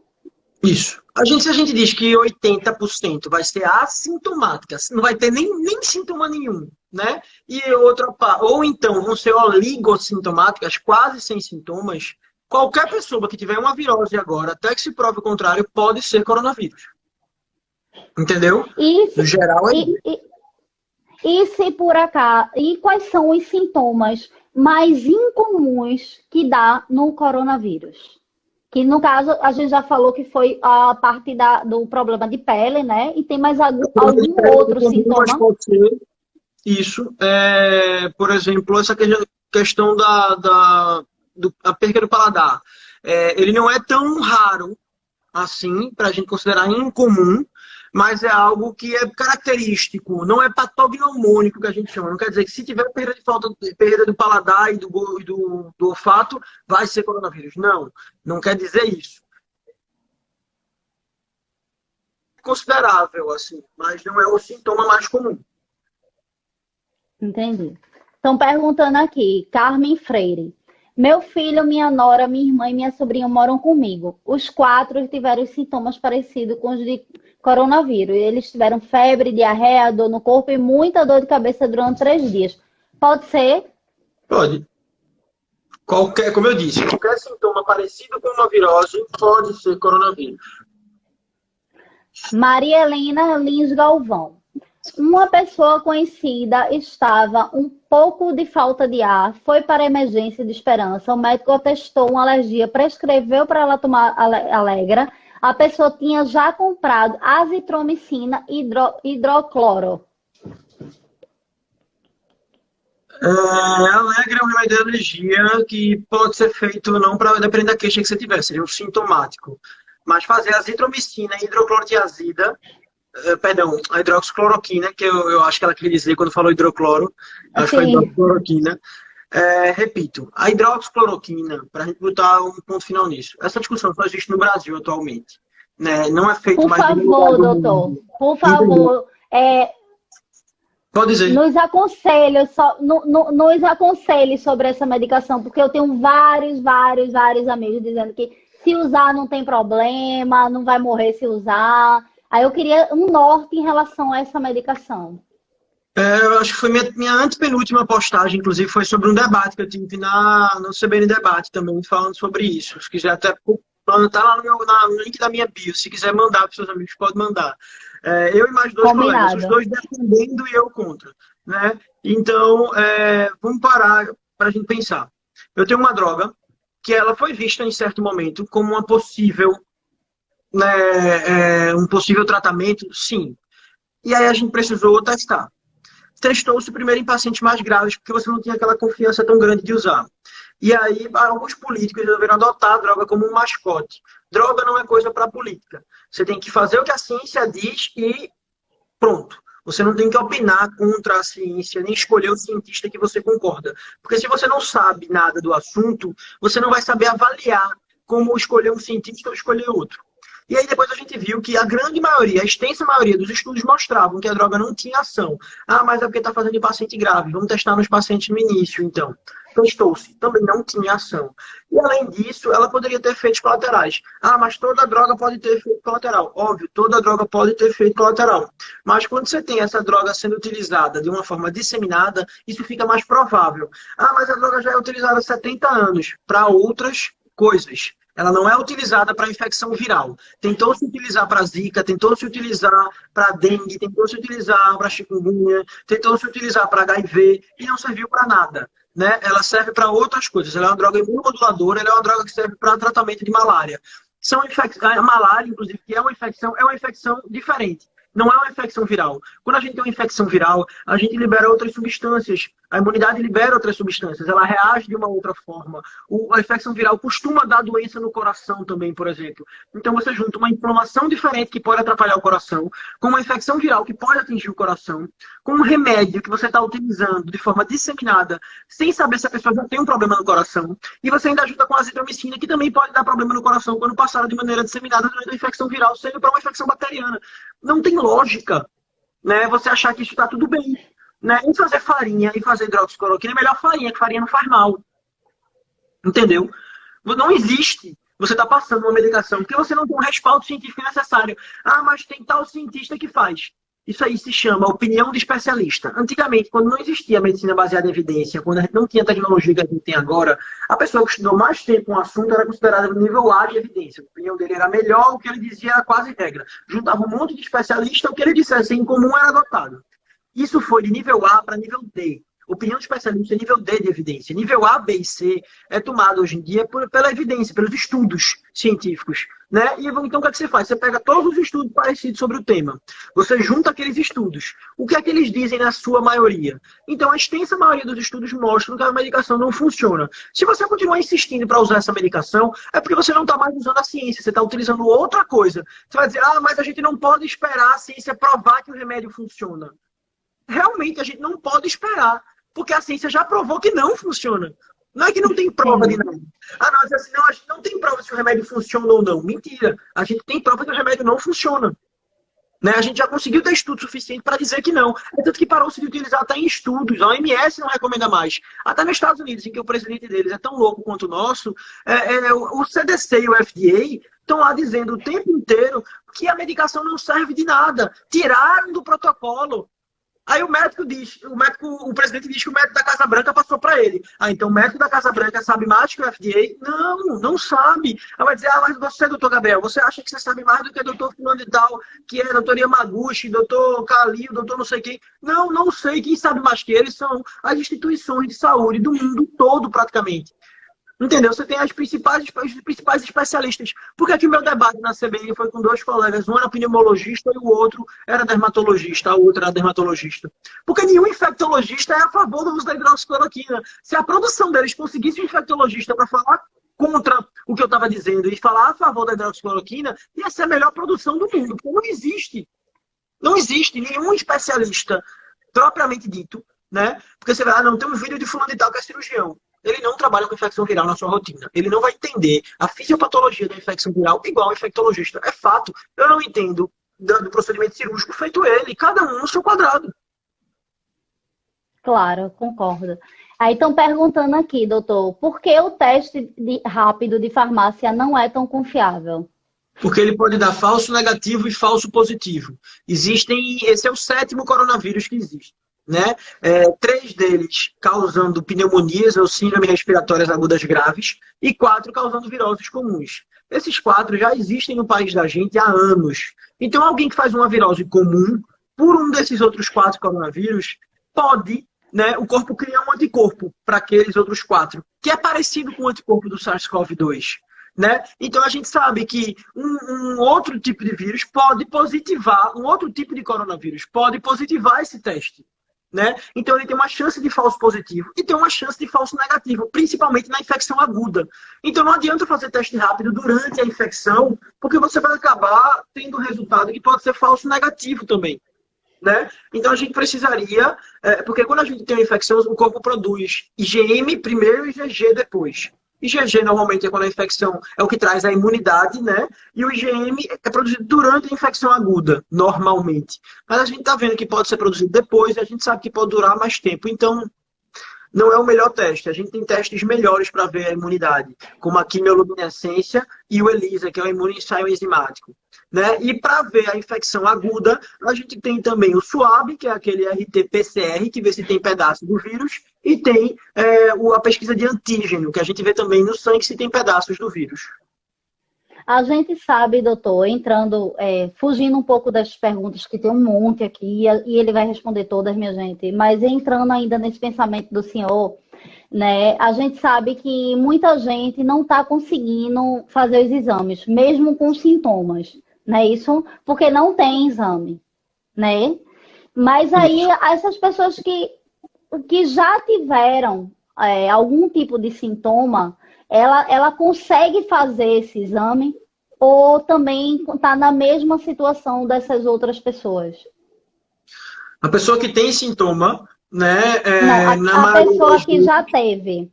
Isso. Se a gente diz que 80% vai ser assintomática, não vai ter nem sintoma nenhum, né? Ou então vão ser oligossintomáticas, quase sem sintomas. Qualquer pessoa que tiver uma virose agora, até que se prove o contrário, pode ser coronavírus. Entendeu? Isso. No geral é isso. E se por acaso, e quais são os sintomas mais incomuns que dá no coronavírus? Que no caso a gente já falou que foi a parte do problema de pele, né? E tem mais algum outro sintoma? Pode ser isso. Por exemplo, essa questão da perda do paladar. Ele não é tão raro assim, para a gente considerar incomum, mas é algo que é característico, não é patognomônico que a gente chama. Não quer dizer que se tiver perda do paladar e do olfato, vai ser coronavírus. Não, não quer dizer isso. É considerável, assim, mas não é o sintoma mais comum. Entendi. Estão perguntando aqui, Carmen Freire. Meu filho, minha nora, minha irmã e minha sobrinha moram comigo. Os 4 tiveram sintomas parecidos com os de coronavírus. Eles tiveram febre, diarreia, dor no corpo e muita dor de cabeça durante 3 dias. Pode ser? Pode. Como eu disse, qualquer sintoma parecido com uma virose pode ser coronavírus. Maria Helena Lins Galvão. Uma pessoa conhecida estava um pouco de falta de ar, foi para a emergência de Esperança, o médico atestou uma alergia, prescreveu para ela tomar Alegra, a pessoa tinha já comprado azitromicina e hidrocloro. Alegra é um remédio de alergia que pode ser feito não para depender da queixa que você tiver, seria um sintomático. Mas fazer azitromicina e hidroclorotiazida, a hidroxicloroquina, que eu acho que ela queria dizer quando falou hidrocloro, acho que foi hidroxicloroquina. Repito, a hidroxicloroquina, para a gente botar um ponto final nisso, essa discussão só existe no Brasil atualmente. Né? Não é feito mais... Por favor, doutor, por favor, pode dizer. Nos aconselhe sobre essa medicação, porque eu tenho vários amigos dizendo que se usar não tem problema, não vai morrer se usar. Aí eu queria um norte em relação a essa medicação. Eu acho que foi minha antepenúltima postagem, inclusive, foi sobre um debate que eu tive no CBN Debate também, falando sobre isso. Se quiser até tá lá no link da minha bio, se quiser mandar para os seus amigos, pode mandar. Eu e mais 2 colegas, os 2 defendendo e eu contra. Né? Então, vamos parar para a gente pensar. Eu tenho uma droga que ela foi vista em certo momento como uma possível... um possível tratamento, sim. E aí a gente precisou testar. Testou-se primeiro em pacientes mais graves, porque você não tinha aquela confiança tão grande de usar. E aí alguns políticos resolveram adotar a droga como um mascote. Droga não é coisa para política. Você tem que fazer o que a ciência diz e pronto. Você não tem que opinar contra a ciência, nem escolher o cientista que você concorda. Porque se você não sabe nada do assunto, você não vai saber avaliar como escolher um cientista ou escolher outro. E aí depois a gente viu que a grande maioria, a extensa maioria dos estudos mostravam que a droga não tinha ação. Mas é porque está fazendo em paciente grave. Vamos testar nos pacientes no início, então. Testou-se. Também não tinha ação. E além disso, ela poderia ter efeitos colaterais. Mas toda droga pode ter efeito colateral. Óbvio, toda droga pode ter efeito colateral. Mas quando você tem essa droga sendo utilizada de uma forma disseminada, isso fica mais provável. Mas a droga já é utilizada há 70 anos para outras coisas. Ela não é utilizada para infecção viral. Tentou se utilizar para zika, tentou se utilizar para dengue, tentou se utilizar para chikungunya, tentou se utilizar para HIV e não serviu para nada. Né? Ela serve para outras coisas. Ela é uma droga imunomoduladora, ela é uma droga que serve para tratamento de malária. A malária, inclusive, que é uma infecção diferente. Não é uma infecção viral. Quando a gente tem uma infecção viral, a gente libera outras substâncias. A imunidade libera outras substâncias. Ela reage de uma outra forma. A infecção viral costuma dar doença no coração também, por exemplo. Então você junta uma inflamação diferente que pode atrapalhar o coração, com uma infecção viral que pode atingir o coração, com um remédio que você está utilizando de forma disseminada, sem saber se a pessoa já tem um problema no coração, e você ainda ajuda com a azitromicina, que também pode dar problema no coração quando passada de maneira disseminada durante a infecção viral, sendo para uma infecção bacteriana. Não tem lógica, né? Você achar que isso está tudo bem. Né? Em fazer farinha e fazer hidroxicloroquina é melhor farinha, que farinha não faz mal. Entendeu? Não existe você está passando uma medicação porque você não tem um respaldo científico necessário. Mas tem tal cientista que faz. Isso aí se chama opinião de especialista. Antigamente, quando não existia medicina baseada em evidência, quando a gente não tinha a tecnologia que a gente tem agora, a pessoa que estudou mais tempo um assunto era considerada no nível A de evidência. A opinião dele era melhor, o que ele dizia era quase regra. Juntava um monte de especialista, o que ele dissesse em comum era adotado. Isso foi de nível A para nível D. Opinião de especialista é nível D de evidência. Nível A, B e C é tomado hoje em dia pela evidência, pelos estudos científicos. Né? E então o que é que você faz? Você pega todos os estudos parecidos sobre o tema. Você junta aqueles estudos. O que é que eles dizem na sua maioria? Então a extensa maioria dos estudos mostram que a medicação não funciona. Se você continuar insistindo para usar essa medicação, é porque você não está mais usando a ciência, você está utilizando outra coisa. Você vai dizer, mas a gente não pode esperar a ciência provar que o remédio funciona. Realmente a gente não pode esperar. Porque a ciência já provou que não funciona. Não é que não tem prova de nada. Não, assim, não, a gente não tem prova se o remédio funciona ou não. Mentira. A gente tem prova que o remédio não funciona. Né? A gente já conseguiu ter estudo suficiente para dizer que não. É tanto que parou-se de utilizar até em estudos. A OMS não recomenda mais. Até nos Estados Unidos, em que o presidente deles é tão louco quanto o nosso, o CDC e o FDA estão lá dizendo o tempo inteiro que a medicação não serve de nada. Tiraram do protocolo. Aí o presidente diz que o médico da Casa Branca passou para ele. Então o médico da Casa Branca sabe mais que o FDA? Não sabe. Aí vai dizer, mas você, doutor Gabriel, você acha que você sabe mais do que o doutor fulano de tal, que é doutor Yamaguchi, doutor Kalil, doutor não sei quem. Não sei. Quem sabe mais que eles são as instituições de saúde do mundo todo, praticamente. Entendeu? Você tem os principais especialistas. Por que o meu debate na CBN foi com dois colegas? Um era pneumologista e o outro era dermatologista. A outra era dermatologista. Porque nenhum infectologista é a favor do uso da hidroxicloroquina. Se a produção deles conseguisse um infectologista para falar contra o que eu estava dizendo e falar a favor da hidroxicloroquina, ia ser a melhor produção do mundo. Porque não existe. Não existe nenhum especialista propriamente dito, né? Porque você vai, não, tem um vídeo de fulano de tal que é cirurgião. Ele não trabalha com infecção viral na sua rotina. Ele não vai entender a fisiopatologia da infecção viral igual ao infectologista. É fato. Eu não entendo do procedimento cirúrgico feito ele. Cada um no seu quadrado. Claro, concordo. Aí estão perguntando aqui, doutor, por que o teste rápido de farmácia não é tão confiável? Porque ele pode dar falso negativo e falso positivo. Esse é o 7º coronavírus que existe. Né? 3 deles causando pneumonias ou síndrome respiratórias agudas graves e 4 causando viroses comuns. Esses 4 já existem no país da gente há anos. Então alguém que faz uma virose comum por um desses outros 4 coronavírus pode, né, o corpo criar um anticorpo para aqueles outros 4, que é parecido com o anticorpo do SARS-CoV-2. Né? Então a gente sabe que um outro tipo de vírus pode positivar, um outro tipo de coronavírus pode positivar esse teste. Né? Então ele tem uma chance de falso positivo e tem uma chance de falso negativo, principalmente na infecção aguda. Então não adianta fazer teste rápido durante a infecção, porque você vai acabar tendo um resultado que pode ser falso negativo também. Né? Então a gente precisaria, porque quando a gente tem uma infecção, o corpo produz IgM primeiro e IgG depois. IgG normalmente é quando a infecção é o que traz a imunidade, né? E o IgM é produzido durante a infecção aguda, normalmente. Mas a gente está vendo que pode ser produzido depois e a gente sabe que pode durar mais tempo. Então, não é o melhor teste. A gente tem testes melhores para ver a imunidade, como a quimioluminescência e o ELISA, que é o imunoensaio enzimático. Né? E para ver a infecção aguda, a gente tem também o SWAB, que é aquele RT-PCR, que vê se tem pedaço do vírus, e tem a pesquisa de antígeno, que a gente vê também no sangue se tem pedaços do vírus. A gente sabe, doutor, fugindo um pouco das perguntas, que tem um monte aqui, e ele vai responder todas, minha gente, mas entrando ainda nesse pensamento do senhor, né, a gente sabe que muita gente não está conseguindo fazer os exames, mesmo com sintomas, né, isso porque não tem exame, né? Mas aí, essas pessoas que já tiveram algum tipo de sintoma, ela consegue fazer esse exame ou também está na mesma situação dessas outras pessoas? A pessoa que tem sintoma, né? Não, a pessoa que já teve.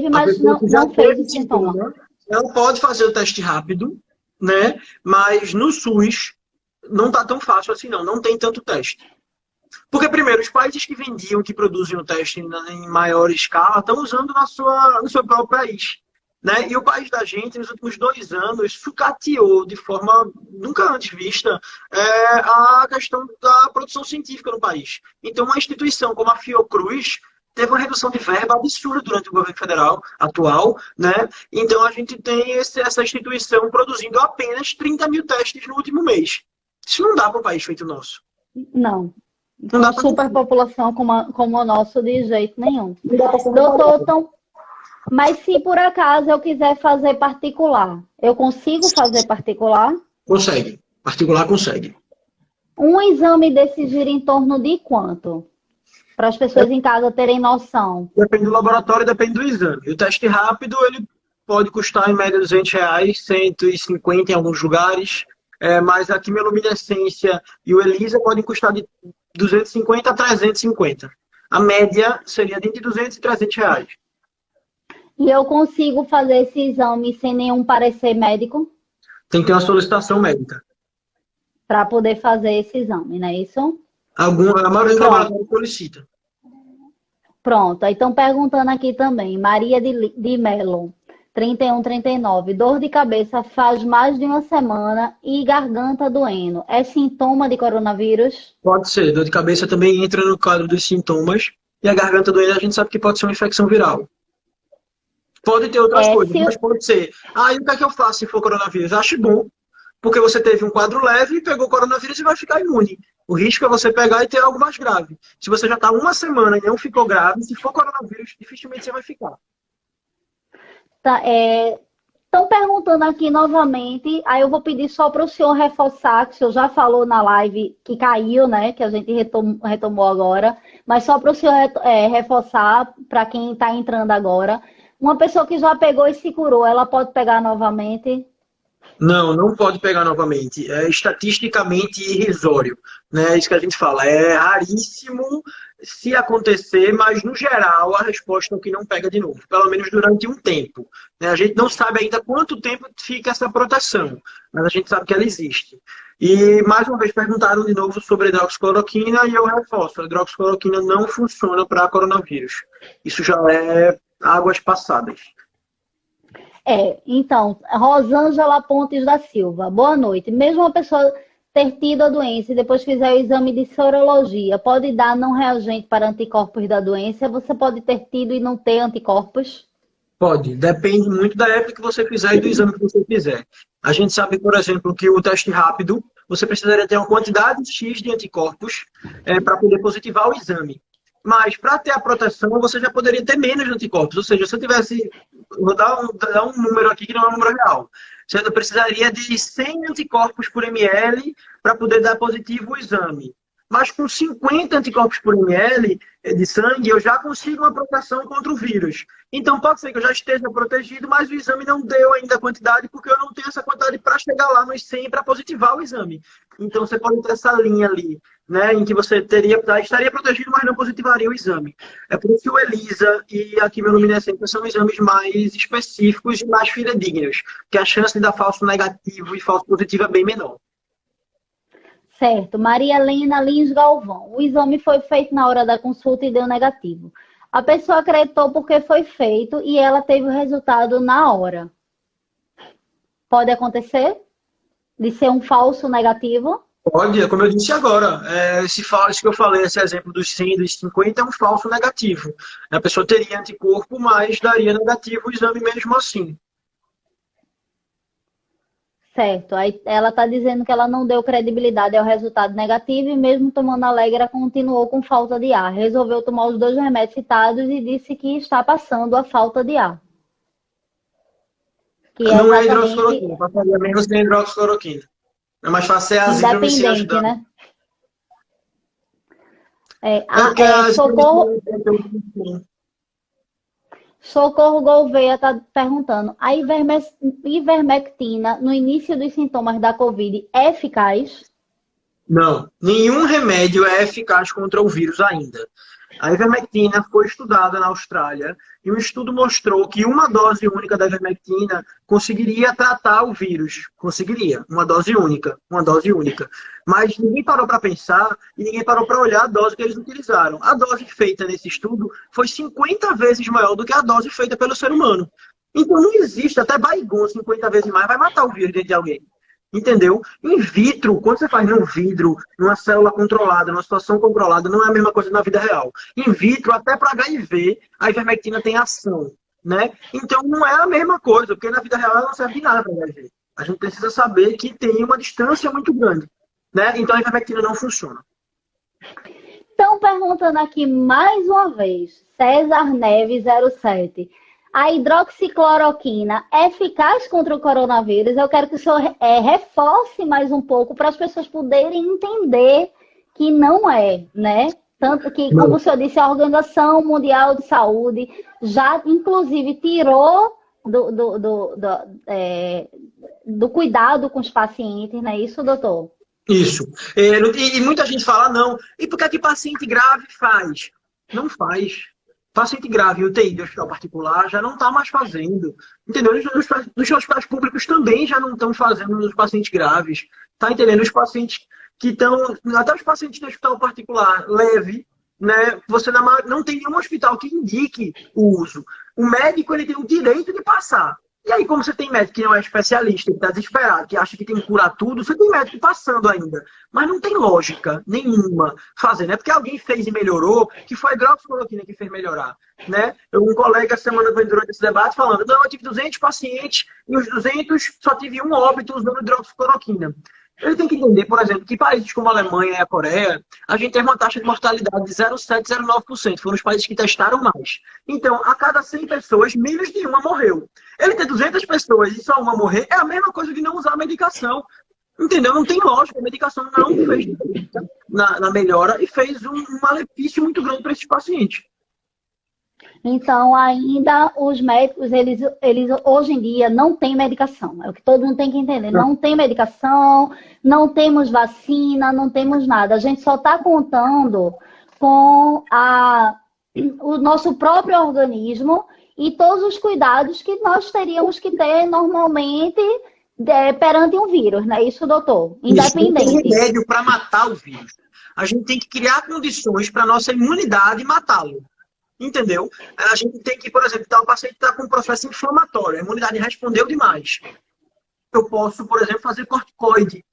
Mas não fez sintoma. Ela pode fazer o teste rápido, né? Mas no SUS não está tão fácil assim, não. Não tem tanto teste. Porque, primeiro, os países que vendiam, que produzem o teste em maior escala, estão usando no seu próprio país. Né? E o país da gente, nos últimos 2 anos, sucateou de forma nunca antes vista a questão da produção científica no país. Então, uma instituição como a Fiocruz teve uma redução de verba absurda durante o governo federal atual. Né? Então, a gente tem essa instituição produzindo apenas 30 mil testes no último mês. Isso não dá para um país feito o nosso. Não. Não dá Uma pra superpopulação como o nosso, de jeito nenhum. não dá pra ser Doutor, comparado. então, mas se por acaso eu quiser fazer particular, eu consigo fazer particular? Consegue. Particular consegue. Um exame desse gira em torno de quanto? Para as pessoas em casa terem noção. Depende do laboratório, depende do exame. O teste rápido, ele pode custar em média R$ 200, 150 em alguns lugares, mas a quimiluminescência e o ELISA podem custar de 250 a 350. A média seria de entre 200 e 300 reais. E eu consigo fazer esse exame sem nenhum parecer médico Tem que ter uma solicitação médica. para poder fazer esse exame, não é isso? A maioria dos Pronto. laboratórios solicita. Pronto, aí estão perguntando aqui também. Maria de Melo, 31, 39. Dor de cabeça faz mais de uma semana e garganta doendo. É sintoma de coronavírus? Pode ser. Dor de cabeça também entra no quadro dos sintomas. E a garganta doente a gente sabe que pode ser uma infecção viral. Pode ter outras coisas, mas pode ser. E o que é que eu faço se for coronavírus? Acho bom, porque você teve um quadro leve e pegou coronavírus e vai ficar imune. O risco é você pegar e ter algo mais grave. Se você já está uma semana e não ficou grave, se for coronavírus, dificilmente você vai ficar. Tá, estão perguntando aqui novamente, aí eu vou pedir só para o senhor reforçar, que o senhor já falou na live que caiu, né? Que a gente retomou agora, mas só para o senhor reforçar para quem está entrando agora. Uma pessoa que já pegou e se curou, ela pode pegar novamente? Não, não pode pegar novamente. É estatisticamente irrisório, né? Isso que a gente fala. É raríssimo se acontecer, mas no geral a resposta é que não pega de novo, pelo menos durante um tempo, né? A gente não sabe ainda quanto tempo fica essa proteção, mas a gente sabe que ela existe. E mais uma vez perguntaram de novo sobre a hidroxicloroquina e eu reforço, a hidroxicloroquina não funciona para coronavírus. Isso já é águas passadas. Então, Rosângela Pontes da Silva, boa noite. Mesmo uma pessoa ter tido a doença e depois fizer o exame de sorologia, pode dar não reagente para anticorpos da doença? Você pode ter tido e não ter anticorpos? Pode, depende muito da época que você fizer e do exame que você fizer. A gente sabe, por exemplo, que o teste rápido, você precisaria ter uma quantidade X de anticorpos para poder positivar o exame. Mas para ter a proteção, você já poderia ter menos anticorpos. Ou seja, se eu tivesse... Vou dar um número aqui que não é um número real. Você precisaria de 100 anticorpos por ml para poder dar positivo o exame. Mas com 50 anticorpos por ml de sangue, eu já consigo uma proteção contra o vírus. Então pode ser que eu já esteja protegido, mas o exame não deu ainda a quantidade, porque eu não tenho essa quantidade para chegar lá nos 100 para positivar o exame. Então você pode ter essa linha ali, né, em que você estaria protegido, mas não positivaria o exame. É por isso que o ELISA e a quimiluminescência são exames mais específicos e mais fidedignos, que a chance de dar falso negativo e falso positivo é bem menor. Certo. Maria Helena Lins Galvão. O exame foi feito na hora da consulta e deu negativo. A pessoa acreditou porque foi feito e ela teve o resultado na hora. Pode acontecer? De ser um falso negativo? Pode, como eu disse agora. Esse que eu falei, esse exemplo dos 100 e dos 50 é um falso negativo. A pessoa teria anticorpo, mas daria negativo o exame mesmo assim. Certo. Aí ela está dizendo que ela não deu credibilidade ao resultado negativo e mesmo tomando Alegra continuou com falta de ar. Resolveu tomar os 2 remédios citados e disse que está passando a falta de ar. Que não é hidroxicloroquina, passaria mesmo sem hidroxicloroquina. É mais fácil ser azitromicina ajudando. Né? Socorro... Socorro Gouveia está perguntando, a ivermectina no início dos sintomas da Covid é eficaz? Não, nenhum remédio é eficaz contra o vírus ainda. A ivermectina foi estudada na Austrália e um estudo mostrou que uma dose única da ivermectina conseguiria tratar o vírus. Conseguiria, uma dose única. Mas ninguém parou para pensar e ninguém parou para olhar a dose que eles utilizaram. A dose feita nesse estudo foi 50 vezes maior do que a dose feita pelo ser humano. Então não existe, até Baygon 50 vezes mais vai matar o vírus dentro de alguém. Entendeu? In vitro, quando você faz num vidro, numa célula controlada, numa situação controlada, não é a mesma coisa na vida real. In vitro, até para HIV, a ivermectina tem ação, né? Então não é a mesma coisa, porque na vida real ela não serve de nada para HIV. A gente precisa saber que tem uma distância muito grande, né? Então a ivermectina não funciona. perguntando aqui mais uma vez, César Neves 07. A hidroxicloroquina é eficaz contra o coronavírus? Eu quero que o senhor reforce mais um pouco para as pessoas poderem entender que não é, né? Tanto que, como o senhor disse, a Organização Mundial de Saúde já, inclusive, tirou do cuidado com os pacientes, não é isso, doutor? Isso. E muita gente fala, não. E por que paciente grave faz? Não faz. Paciente grave em UTI de hospital particular já não está mais fazendo. Entendeu? Nos hospitais públicos também já não estão fazendo nos pacientes graves. Tá entendendo? Os pacientes que estão... Até os pacientes de hospital particular leve, né? Você não tem nenhum hospital que indique o uso. O médico ele tem o direito de passar. E aí, como você tem médico que não é especialista, que está desesperado, que acha que tem que curar tudo, você tem médico passando ainda. Mas não tem lógica nenhuma fazer, né? Porque alguém fez e melhorou, que foi a hidroxicloroquina que fez melhorar, né? Um colega, semana durante esse debate, falando, não, eu tive 200 pacientes e os 200 só tive um óbito usando hidroxicloroquina. Ele tem que entender, por exemplo, que países como a Alemanha e a Coreia, a gente teve uma taxa de mortalidade de 0,7%, 0,9%. Foram os países que testaram mais. Então, a cada 100 pessoas, menos de uma morreu. Ele ter 200 pessoas e só uma morrer é a mesma coisa de não usar a medicação. Entendeu? Não tem lógica. A medicação não fez na melhora e fez um malefício muito grande para esses pacientes. Então, ainda os médicos, eles hoje em dia não têm medicação. É o que todo mundo tem que entender. Não tem medicação, não temos vacina, não temos nada. A gente só está contando com o nosso próprio organismo e todos os cuidados que nós teríamos que ter normalmente perante um vírus, não é isso, doutor? Independente. Não tem remédio para matar o vírus. A gente tem que criar condições para a nossa imunidade matá-lo. Entendeu? A gente tem que, por exemplo, o paciente está com um processo inflamatório, a imunidade respondeu demais. Eu posso, por exemplo, fazer corticoide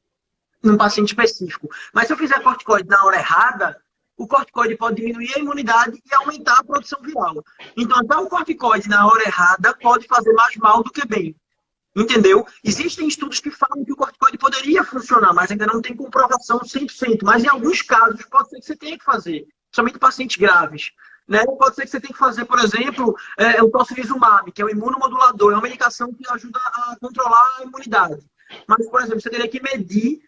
num paciente específico. Mas se eu fizer corticoide na hora errada, o corticoide pode diminuir a imunidade e aumentar a produção viral. Então, até o corticoide na hora errada pode fazer mais mal do que bem. Entendeu? Existem estudos que falam que o corticoide poderia funcionar, mas ainda não tem comprovação 100%. Mas em alguns casos, pode ser que você tenha que fazer, somente pacientes graves. Né? Pode ser que você tenha que fazer, por exemplo, o tocilizumab, que é o imunomodulador, é uma medicação que ajuda a controlar a imunidade. Mas, por exemplo, você teria que medir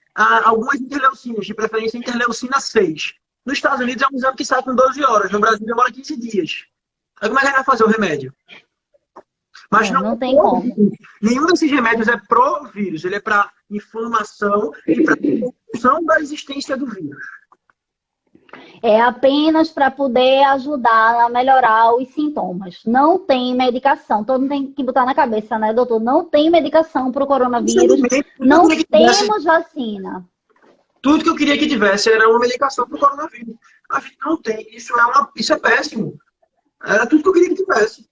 algumas interleucinas, de preferência interleucina 6. Nos Estados Unidos é um exame que sai com 12 horas, no Brasil demora 15 dias. Aí como é que a gente vai fazer o remédio? Mas não tem como. Nenhum desses remédios é pro vírus, ele é para inflamação e para redução da existência do vírus. É apenas para poder ajudar a melhorar os sintomas. Não tem medicação. Todo mundo tem que botar na cabeça, né, doutor? Não tem medicação para o coronavírus. Não temos vacina. Tudo que eu queria que tivesse era uma medicação para o coronavírus. A gente não tem. Isso é péssimo. Era tudo que eu queria que tivesse.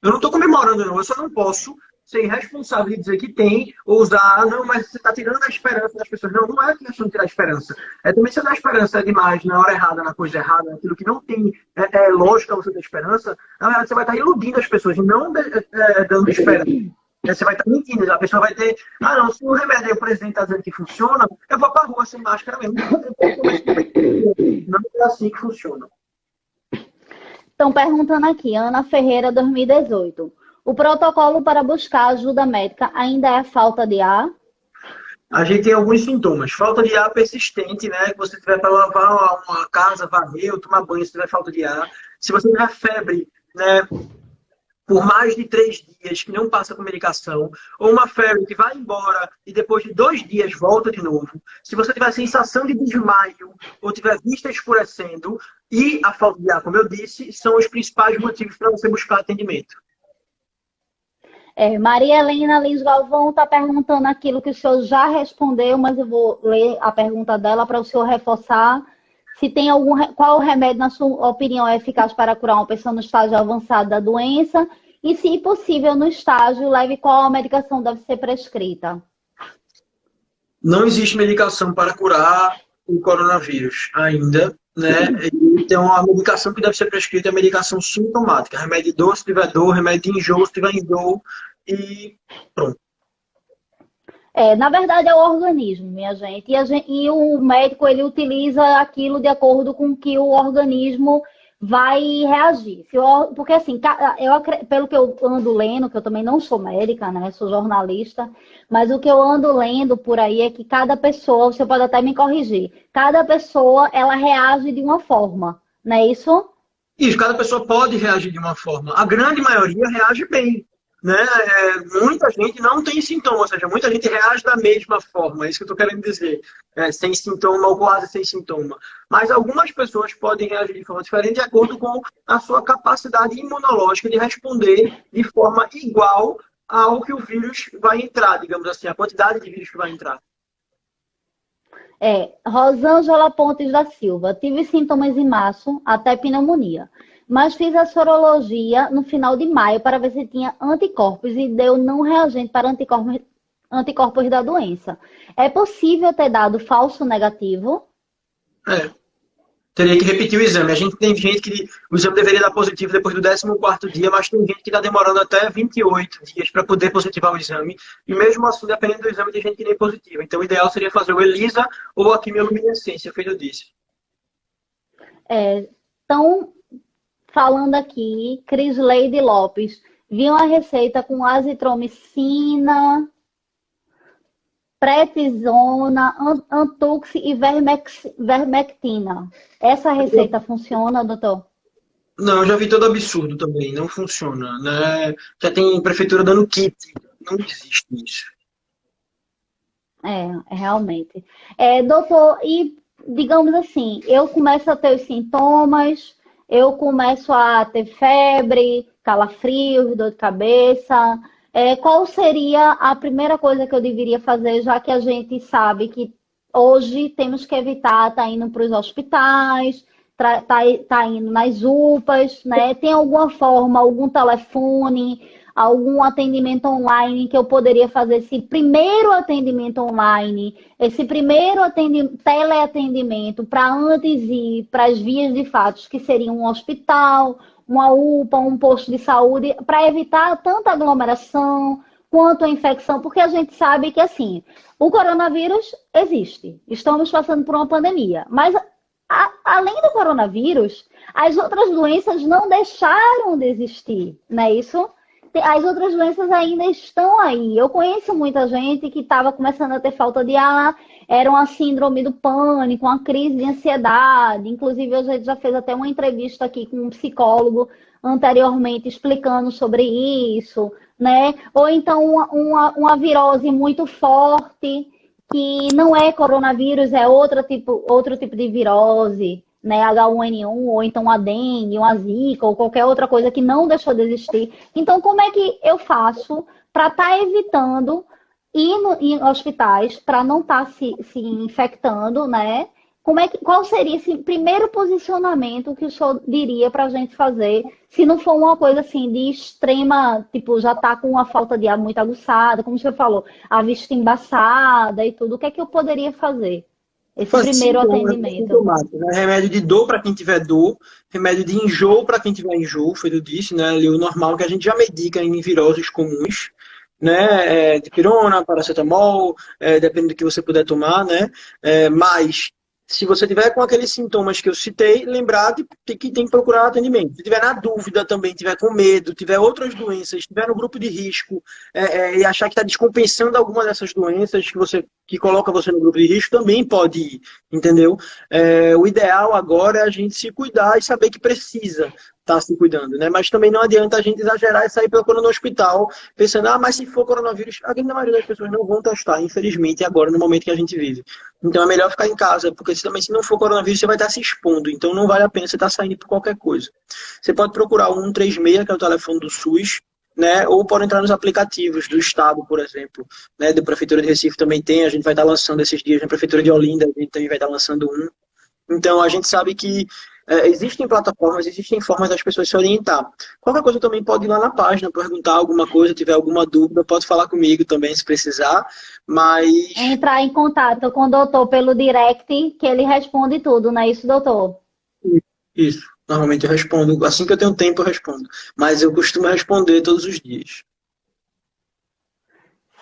Eu não estou comemorando, não. Eu só não posso ser irresponsável e dizer que tem, ou usar, não, mas você está tirando a esperança das pessoas. Não, não é questão de tirar a esperança. Também se dar esperança demais, na hora errada, na coisa errada, naquilo que não tem lógica você ter esperança, na verdade você vai estar iludindo as pessoas, e não dando esperança. Você vai estar mentindo, a pessoa vai ter, não, se o remédio aí o presidente está dizendo que funciona, eu vou para a rua sem máscara mesmo. Não é assim que funciona. Estão perguntando aqui, Ana Ferreira, 2018. O protocolo para buscar ajuda médica ainda é a falta de ar? A gente tem alguns sintomas. Falta de ar persistente, né? Que você tiver para lavar uma casa, varrer ou tomar banho se tiver falta de ar. Se você tiver febre, né? Por mais de 3 dias, que não passa com medicação, ou uma febre que vai embora e depois de 2 dias volta de novo. Se você tiver sensação de desmaio ou tiver vista escurecendo e a falta de ar, como eu disse, são os principais motivos para você buscar atendimento. Maria Helena Lins Galvão está perguntando aquilo que o senhor já respondeu, mas eu vou ler a pergunta dela para o senhor reforçar. Se tem qual remédio, na sua opinião, é eficaz para curar uma pessoa no estágio avançado da doença? E, se possível, no estágio leve, qual a medicação deve ser prescrita? Não existe medicação para curar o coronavírus ainda, né? Então, a medicação que deve ser prescrita é a medicação sintomática. Remédio de dor, se tiver dor, remédio de enjoo, se tiver enjoo, e pronto. Na verdade é o organismo, minha gente. E o médico, ele utiliza aquilo de acordo com que o organismo vai reagir. Porque assim, pelo que eu ando lendo, que eu também não sou médica, né? Sou jornalista, mas o que eu ando lendo por aí é que cada pessoa, você pode até me corrigir, cada pessoa, ela reage de uma forma, não é isso? Isso, cada pessoa pode reagir de uma forma. A grande maioria reage bem, né? Muita gente não tem sintoma, ou seja, muita gente reage da mesma forma, é isso que eu estou querendo dizer. Sem sintoma ou quase sem sintoma. Mas algumas pessoas podem reagir de forma diferente de acordo com a sua capacidade imunológica de responder de forma igual ao que o vírus vai entrar, digamos assim, a quantidade de vírus que vai entrar. Rosângela Pontes da Silva. Tive sintomas em março, até pneumonia. Mas fiz a sorologia no final de maio para ver se tinha anticorpos e deu não reagente para anticorpos da doença. É possível ter dado falso negativo? Teria que repetir o exame. A gente tem gente que o exame deveria dar positivo depois do 14º dia, mas tem gente que está demorando até 28 dias para poder positivar o exame. E mesmo assim, dependendo do exame, tem gente que nem positiva. Então, o ideal seria fazer o ELISA ou a quimioluminescência, feito eu disse. Então, falando aqui, Crisleide Lopes. Vi uma receita com azitromicina, prednisona, Antux e vermectina. Essa receita funciona, doutor? Não, eu já vi todo absurdo também. Não funciona, né? Já tem prefeitura dando kit. Não existe isso. Realmente. Doutor, e digamos assim, eu começo a ter os sintomas, eu começo a ter febre, calafrios, dor de cabeça. Qual seria a primeira coisa que eu deveria fazer, já que a gente sabe que hoje temos que evitar estar indo para os hospitais, tá indo nas UPAs, né? Tem alguma forma, algum telefone, algum atendimento online que eu poderia fazer esse primeiro atendimento online, esse primeiro teleatendimento para antes ir para as vias de fato, que seria um hospital, uma UPA, um posto de saúde, para evitar tanta aglomeração quanto a infecção, porque a gente sabe que, assim, o coronavírus existe, estamos passando por uma pandemia, mas além do coronavírus, as outras doenças não deixaram de existir, não é isso? As outras doenças ainda estão aí. Eu conheço muita gente que estava começando a ter falta de ar, era uma síndrome do pânico, uma crise de ansiedade. Inclusive, a gente já fez até uma entrevista aqui com um psicólogo anteriormente explicando sobre isso, né? Ou então uma virose muito forte, que não é coronavírus, é outro tipo de virose, né, H1N1, ou então a dengue, uma zika, ou qualquer outra coisa que não deixou de existir. Então, como é que eu faço para estar evitando ir em hospitais, para não estar se infectando, né? Qual seria esse primeiro posicionamento que o senhor diria para a gente fazer, se não for uma coisa assim de extrema, tipo, já está com uma falta de ar muito aguçada, como o senhor falou, a vista embaçada e tudo, o que é que eu poderia fazer? Esse primeiro atendimento. Né? Remédio de dor para quem tiver dor, remédio de enjoo para quem tiver enjoo, foi o que eu disse, né? Ali, o normal que a gente já medica em viroses comuns, né? Dipirona, paracetamol, depende do que você puder tomar, né? Mas se você tiver com aqueles sintomas que eu citei, lembrar que tem que procurar atendimento. Se tiver na dúvida também, tiver com medo, tiver outras doenças, estiver no grupo de risco e achar que está descompensando alguma dessas doenças que coloca você no grupo de risco, também pode ir, entendeu? O ideal agora é a gente se cuidar e saber que precisa estar se cuidando, né? Mas também não adianta a gente exagerar e sair procurando no hospital, pensando, mas se for coronavírus, a grande maioria das pessoas não vão testar, infelizmente, agora, no momento que a gente vive. Então é melhor ficar em casa, porque também se não for coronavírus, você vai estar se expondo, então não vale a pena você estar saindo por qualquer coisa. Você pode procurar o 136, que é o telefone do SUS, né? Ou pode entrar nos aplicativos do Estado, por exemplo, né? Da Prefeitura de Recife também tem, a gente vai estar lançando esses dias, na Prefeitura de Olinda, a gente também vai estar lançando um. Então a gente sabe que existem plataformas, existem formas das pessoas se orientar. Qualquer coisa também pode ir lá na página, perguntar alguma coisa, tiver alguma dúvida, pode falar comigo também se precisar, mas... Entrar em contato com o doutor pelo direct, que ele responde tudo, não é isso, doutor? Isso, normalmente eu respondo, assim que eu tenho tempo eu respondo, mas eu costumo responder todos os dias.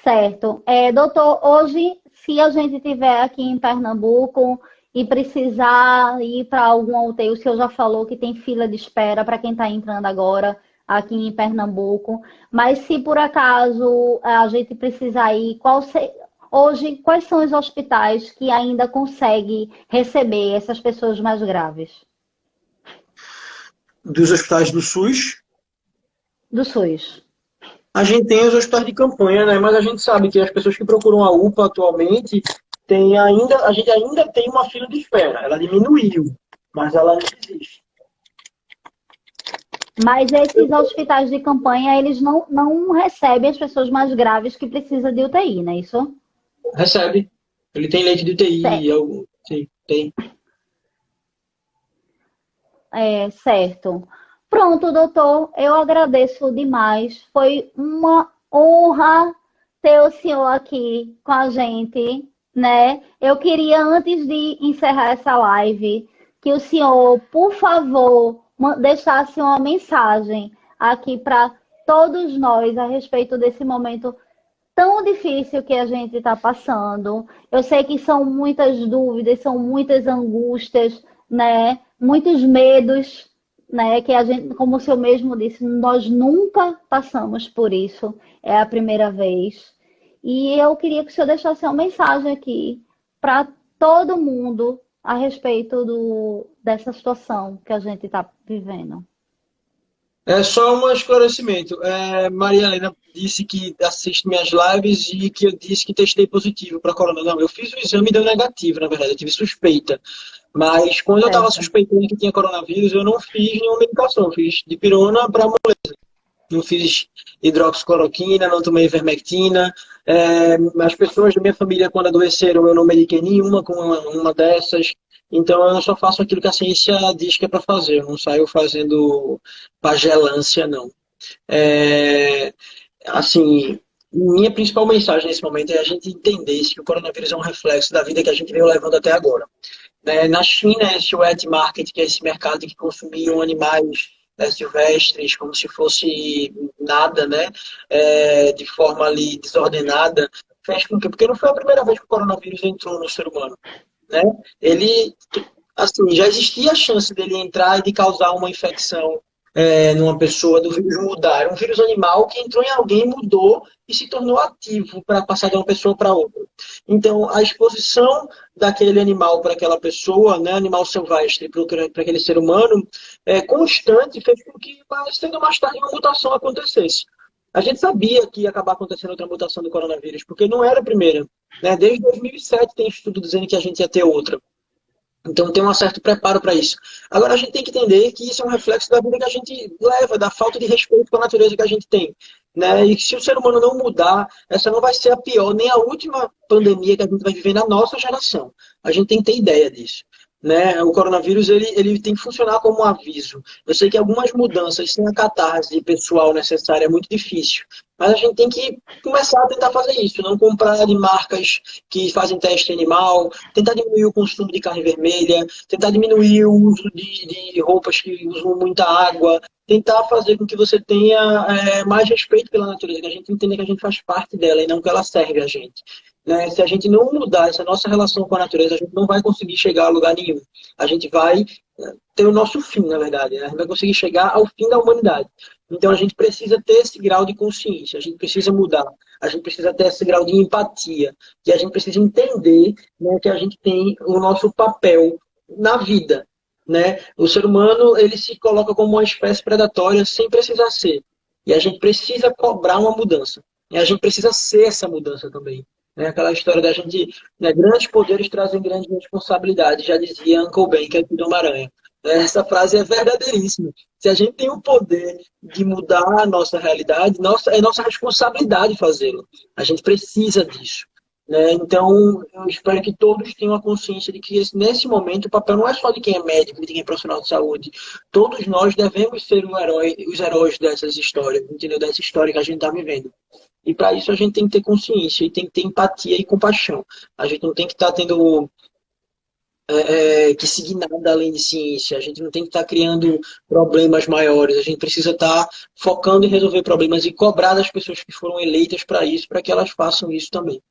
Certo. Doutor, hoje, se a gente estiver aqui em Pernambuco e precisar ir para algum UTI, o senhor já falou que tem fila de espera para quem está entrando agora aqui em Pernambuco, mas se por acaso a gente precisar ir, hoje, quais são os hospitais que ainda conseguem receber essas pessoas mais graves? Dos hospitais do SUS, Do SUS. a gente tem os hospitais de campanha, né? Mas a gente sabe que as pessoas que procuram a UPA atualmente a gente ainda tem uma fila de espera. Ela diminuiu, mas ela ainda existe. Mas esses hospitais de campanha, eles não recebem as pessoas mais graves que precisam de UTI, não é isso? Recebe. Ele tem leite de UTI, Certo. sim, tem. Certo. Pronto, doutor, eu agradeço demais. Foi uma honra ter o senhor aqui com a gente, né? Eu queria, antes de encerrar essa live, que o senhor, por favor, deixasse uma mensagem aqui para todos nós a respeito desse momento tão difícil que a gente está passando. Eu sei que são muitas dúvidas, são muitas angústias, né? Muitos medos, né? Que a gente, como o senhor mesmo disse, nós nunca passamos por isso. É a primeira vez. E eu queria que o senhor deixasse uma mensagem aqui para todo mundo a respeito dessa situação que a gente está vivendo. É só um esclarecimento. Maria Helena disse que assiste minhas lives e que eu disse que testei positivo para corona. Não, eu fiz o exame e deu negativo, na verdade. Eu tive suspeita. Mas quando eu estava Certo. suspeitando que tinha coronavírus, eu não fiz nenhuma medicação. Eu fiz dipirona para moleza. Não fiz hidroxicloroquina, não tomei ivermectina. As pessoas da minha família, quando adoeceram, eu não mediquei nenhuma com uma dessas. Então, eu só faço aquilo que a ciência diz que é para fazer. Eu não saio fazendo pagelância, não. Assim, minha principal mensagem nesse momento é a gente entender que o coronavírus é um reflexo da vida que a gente veio levando até agora. Na China, esse wet market, que é esse mercado que consumiam animais silvestres como se fosse nada, né? De forma ali desordenada, fez com que, porque não foi a primeira vez que o coronavírus entrou no ser humano, né? Ele, assim, já existia a chance dele entrar e de causar uma infecção numa pessoa, do vírus mudar. Era um vírus animal que entrou em alguém, mudou e se tornou ativo para passar de uma pessoa para outra. Então, a exposição daquele animal para aquela pessoa, né, animal silvestre, para aquele ser humano, constante, fez com que, mais cedo ou mais tarde, uma mutação acontecesse. A gente sabia que ia acabar acontecendo outra mutação do coronavírus, porque não era a primeira, né? Desde 2007 tem estudo dizendo que a gente ia ter outra. Então tem um certo preparo para isso. Agora a gente tem que entender que isso é um reflexo da vida que a gente leva, da falta de respeito com a natureza que a gente tem, né? E que se o ser humano não mudar, essa não vai ser a pior, nem a última pandemia que a gente vai viver na nossa geração. A gente tem que ter ideia disso, né? O coronavírus ele tem que funcionar como um aviso. Eu sei que algumas mudanças sem a catarse pessoal necessária é muito difícil, mas a gente tem que começar a tentar fazer isso, não comprar de marcas que fazem teste animal, tentar diminuir o consumo de carne vermelha, tentar diminuir o uso de roupas que usam muita água, tentar fazer com que você tenha mais respeito pela natureza, que a gente entenda que a gente faz parte dela e não que ela serve a gente. Né? Se a gente não mudar essa nossa relação com a natureza, a gente não vai conseguir chegar a lugar nenhum. A gente vai ter o nosso fim, na verdade. Né? A gente vai conseguir chegar ao fim da humanidade. Então a gente precisa ter esse grau de consciência, a gente precisa mudar, a gente precisa ter esse grau de empatia, que a gente precisa entender, né, que a gente tem o nosso papel na vida. Né? O ser humano ele se coloca como uma espécie predatória sem precisar ser. E a gente precisa cobrar uma mudança. E a gente precisa ser essa mudança também. Aquela história da gente, né, grandes poderes trazem grandes responsabilidades, já dizia Uncle Ben, que é do Homem-Aranha. Essa frase é verdadeiríssima. Se a gente tem o poder de mudar a nossa realidade, é nossa responsabilidade fazê-lo. A gente precisa disso. Né? Então, eu espero que todos tenham a consciência de que nesse momento o papel não é só de quem é médico, de quem é profissional de saúde. Todos nós devemos ser os heróis dessas histórias, entendeu? Dessa história que a gente está vivendo. E para isso a gente tem que ter consciência, e tem que ter empatia e compaixão. A gente não tem que estar tendo que seguir nada além de ciência. A gente não tem que estar criando problemas maiores. A gente precisa estar focando em resolver problemas e cobrar das pessoas que foram eleitas para isso, para que elas façam isso também.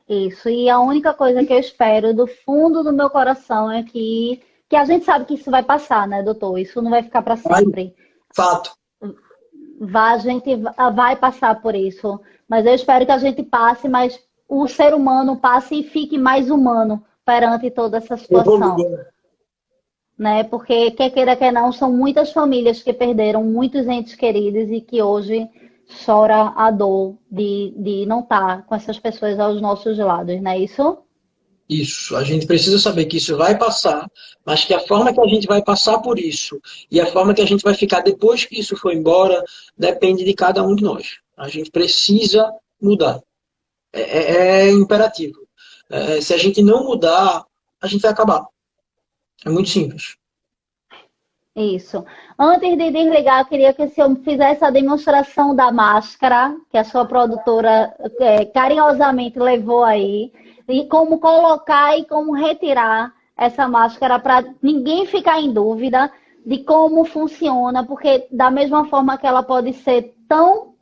Isso. E a única coisa que eu espero do fundo do meu coração é que a gente sabe que isso vai passar, né, doutor? Isso não vai ficar para Vai, sempre. fato. A gente vai passar por isso. Mas eu espero que a gente passe, mas o ser humano passe e fique mais humano perante toda essa situação, Evolua. né? Porque, quer queira, quer não, são muitas famílias que perderam muitos entes queridos e que hoje chora a dor de não estar com essas pessoas aos nossos lados, não é isso? Isso, a gente precisa saber que isso vai passar, mas que a forma que a gente vai passar por isso e a forma que a gente vai ficar depois que isso for embora depende de cada um de nós. A gente precisa mudar. É imperativo. Se a gente não mudar, a gente vai acabar. É muito simples. Isso. Antes de desligar, eu queria que o senhor fizesse a demonstração da máscara, que a sua produtora carinhosamente levou aí, e como colocar e como retirar essa máscara para ninguém ficar em dúvida de como funciona, porque da mesma forma que ela pode ser tão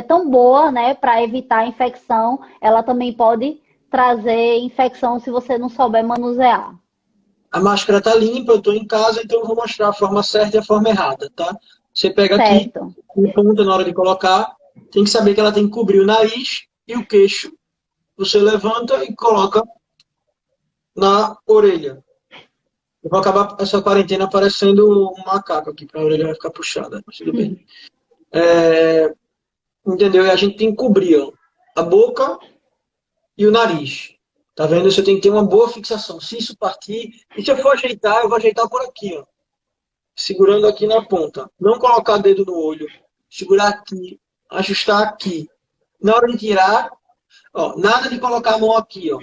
tão boa, né, para evitar a infecção, ela também pode trazer infecção se você não souber manusear. A máscara está limpa, eu estou em casa, então eu vou mostrar a forma certa e a forma errada, tá? Você pega aqui, Certo. ponta na hora de colocar, tem que saber que ela tem que cobrir o nariz e o queixo. Você levanta e coloca na orelha. Eu vou acabar essa quarentena parecendo um macaco aqui, para a orelha vai ficar puxada, mas tudo bem. Entendeu? E a gente tem que cobrir, ó, a boca e o nariz. Tá vendo? Você tem que ter uma boa fixação. Se isso partir, e se eu for ajeitar, eu vou ajeitar por aqui, ó. Segurando aqui na ponta. Não colocar dedo no olho. Segurar aqui, ajustar aqui. Na hora de tirar, ó, nada de colocar a mão aqui, ó.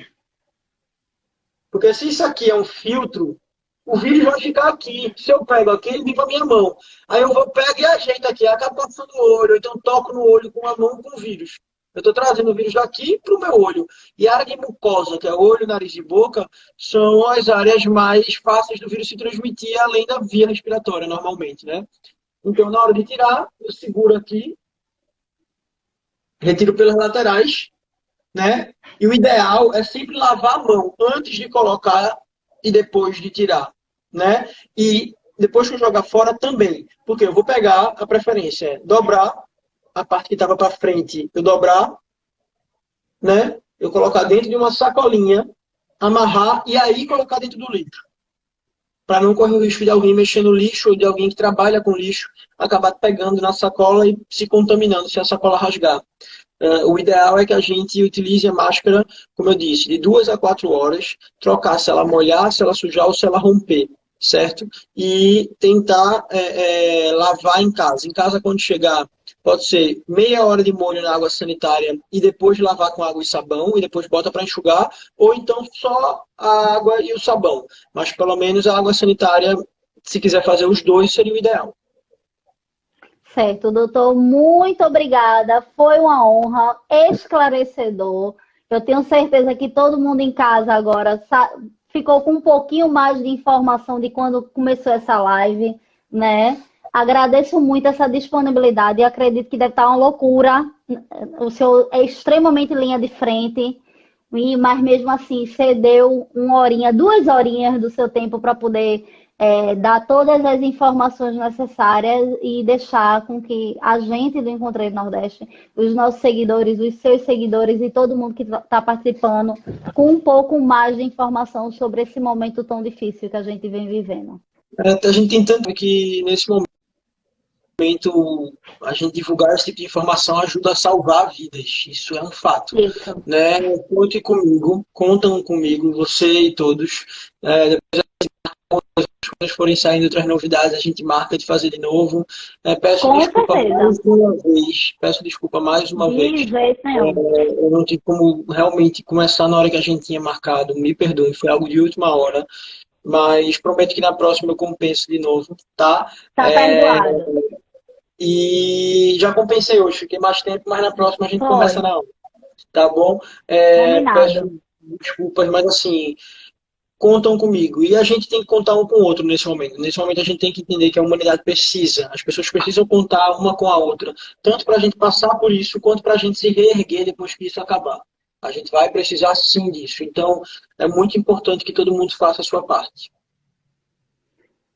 Porque se isso aqui é um filtro, o vírus vai ficar aqui. Se eu pego aqui, ele vem para minha mão. Aí eu vou pegar e ajeito aqui, acaba passando no olho, então toco no olho com a mão com o vírus. Eu estou trazendo o vírus daqui para o meu olho. E a área de mucosa, que é olho, nariz e boca, são as áreas mais fáceis do vírus se transmitir, além da via respiratória, normalmente, né? Então, na hora de tirar, eu seguro aqui, retiro pelas laterais, né? E o ideal é sempre lavar a mão antes de colocar e depois de tirar, né? E depois que eu jogar fora também, porque eu vou pegar, a preferência é dobrar a parte que estava para frente, eu dobrar, né? Eu colocar dentro de uma sacolinha, amarrar e aí colocar dentro do lixo, para não correr o risco de alguém mexer no lixo ou de alguém que trabalha com lixo acabar pegando na sacola e se contaminando se a sacola rasgar. O ideal é que a gente utilize a máscara, como eu disse, de 2 a 4 horas, trocar se ela molhar, se ela sujar ou se ela romper, certo? E tentar lavar em casa. Em casa, quando chegar, pode ser meia hora de molho na água sanitária e depois lavar com água e sabão e depois bota para enxugar, ou então só a água e o sabão. Mas pelo menos a água sanitária, se quiser fazer os dois, seria o ideal. Certo, doutor, muito obrigada. Foi uma honra, esclarecedor. Eu tenho certeza que todo mundo em casa agora ficou com um pouquinho mais de informação de quando começou essa live, né? Agradeço muito essa disponibilidade e acredito que deve estar uma loucura. O senhor é extremamente linha de frente, mas mesmo assim cedeu 1 horinha, 2 horinhas do seu tempo para poder dar todas as informações necessárias e deixar com que a gente do Encontrei Nordeste, os nossos seguidores, os seus seguidores e todo mundo que está participando, com um pouco mais de informação sobre esse momento tão difícil que a gente vem vivendo. A gente tem tanto que nesse momento a gente divulgar esse tipo de informação ajuda a salvar vidas. Isso é um fato. Isso. Né? Conte comigo, contam comigo, você e todos. Depois as coisas forem saindo, outras novidades, a gente marca de fazer de novo. Peço Com desculpa certeza. mais uma vez. Peço desculpa mais uma vez. De jeito nenhum. Eu não tive como realmente começar na hora que a gente tinha marcado. Me perdoe, foi algo de última hora. Mas prometo que na próxima eu compenso de novo, tá? Tá perdoado. E já compensei hoje, fiquei mais tempo, mas na próxima a gente Foi. começa na hora, tá bom? Combinado. Peço desculpas, mas assim, contam comigo. E a gente tem que contar um com o outro nesse momento. Nesse momento a gente tem que entender que a humanidade precisa, as pessoas precisam contar uma com a outra, tanto para a gente passar por isso, quanto para a gente se reerguer depois que isso acabar. A gente vai precisar sim disso. Então, é muito importante que todo mundo faça a sua parte.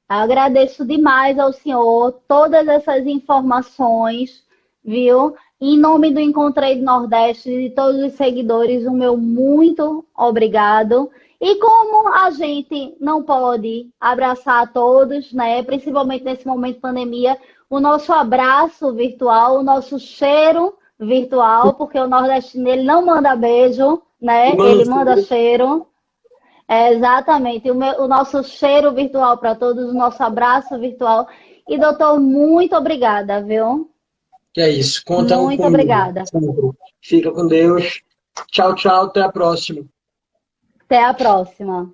Agradeço demais ao senhor todas essas informações, viu? Em nome do Encontrei do Nordeste e de todos os seguidores, o meu muito obrigado. E como a gente não pode abraçar a todos, né? Principalmente nesse momento de pandemia, o nosso abraço virtual, o nosso cheiro virtual, porque o nordestino ele não manda beijo, né? Ele manda cheiro. É, exatamente. O nosso cheiro virtual para todos, o nosso abraço virtual. E, doutor, muito obrigada, viu? Que é isso. Conta um Muito comigo. obrigada. Fica com Deus. Tchau, tchau. Até a próxima. Até a próxima.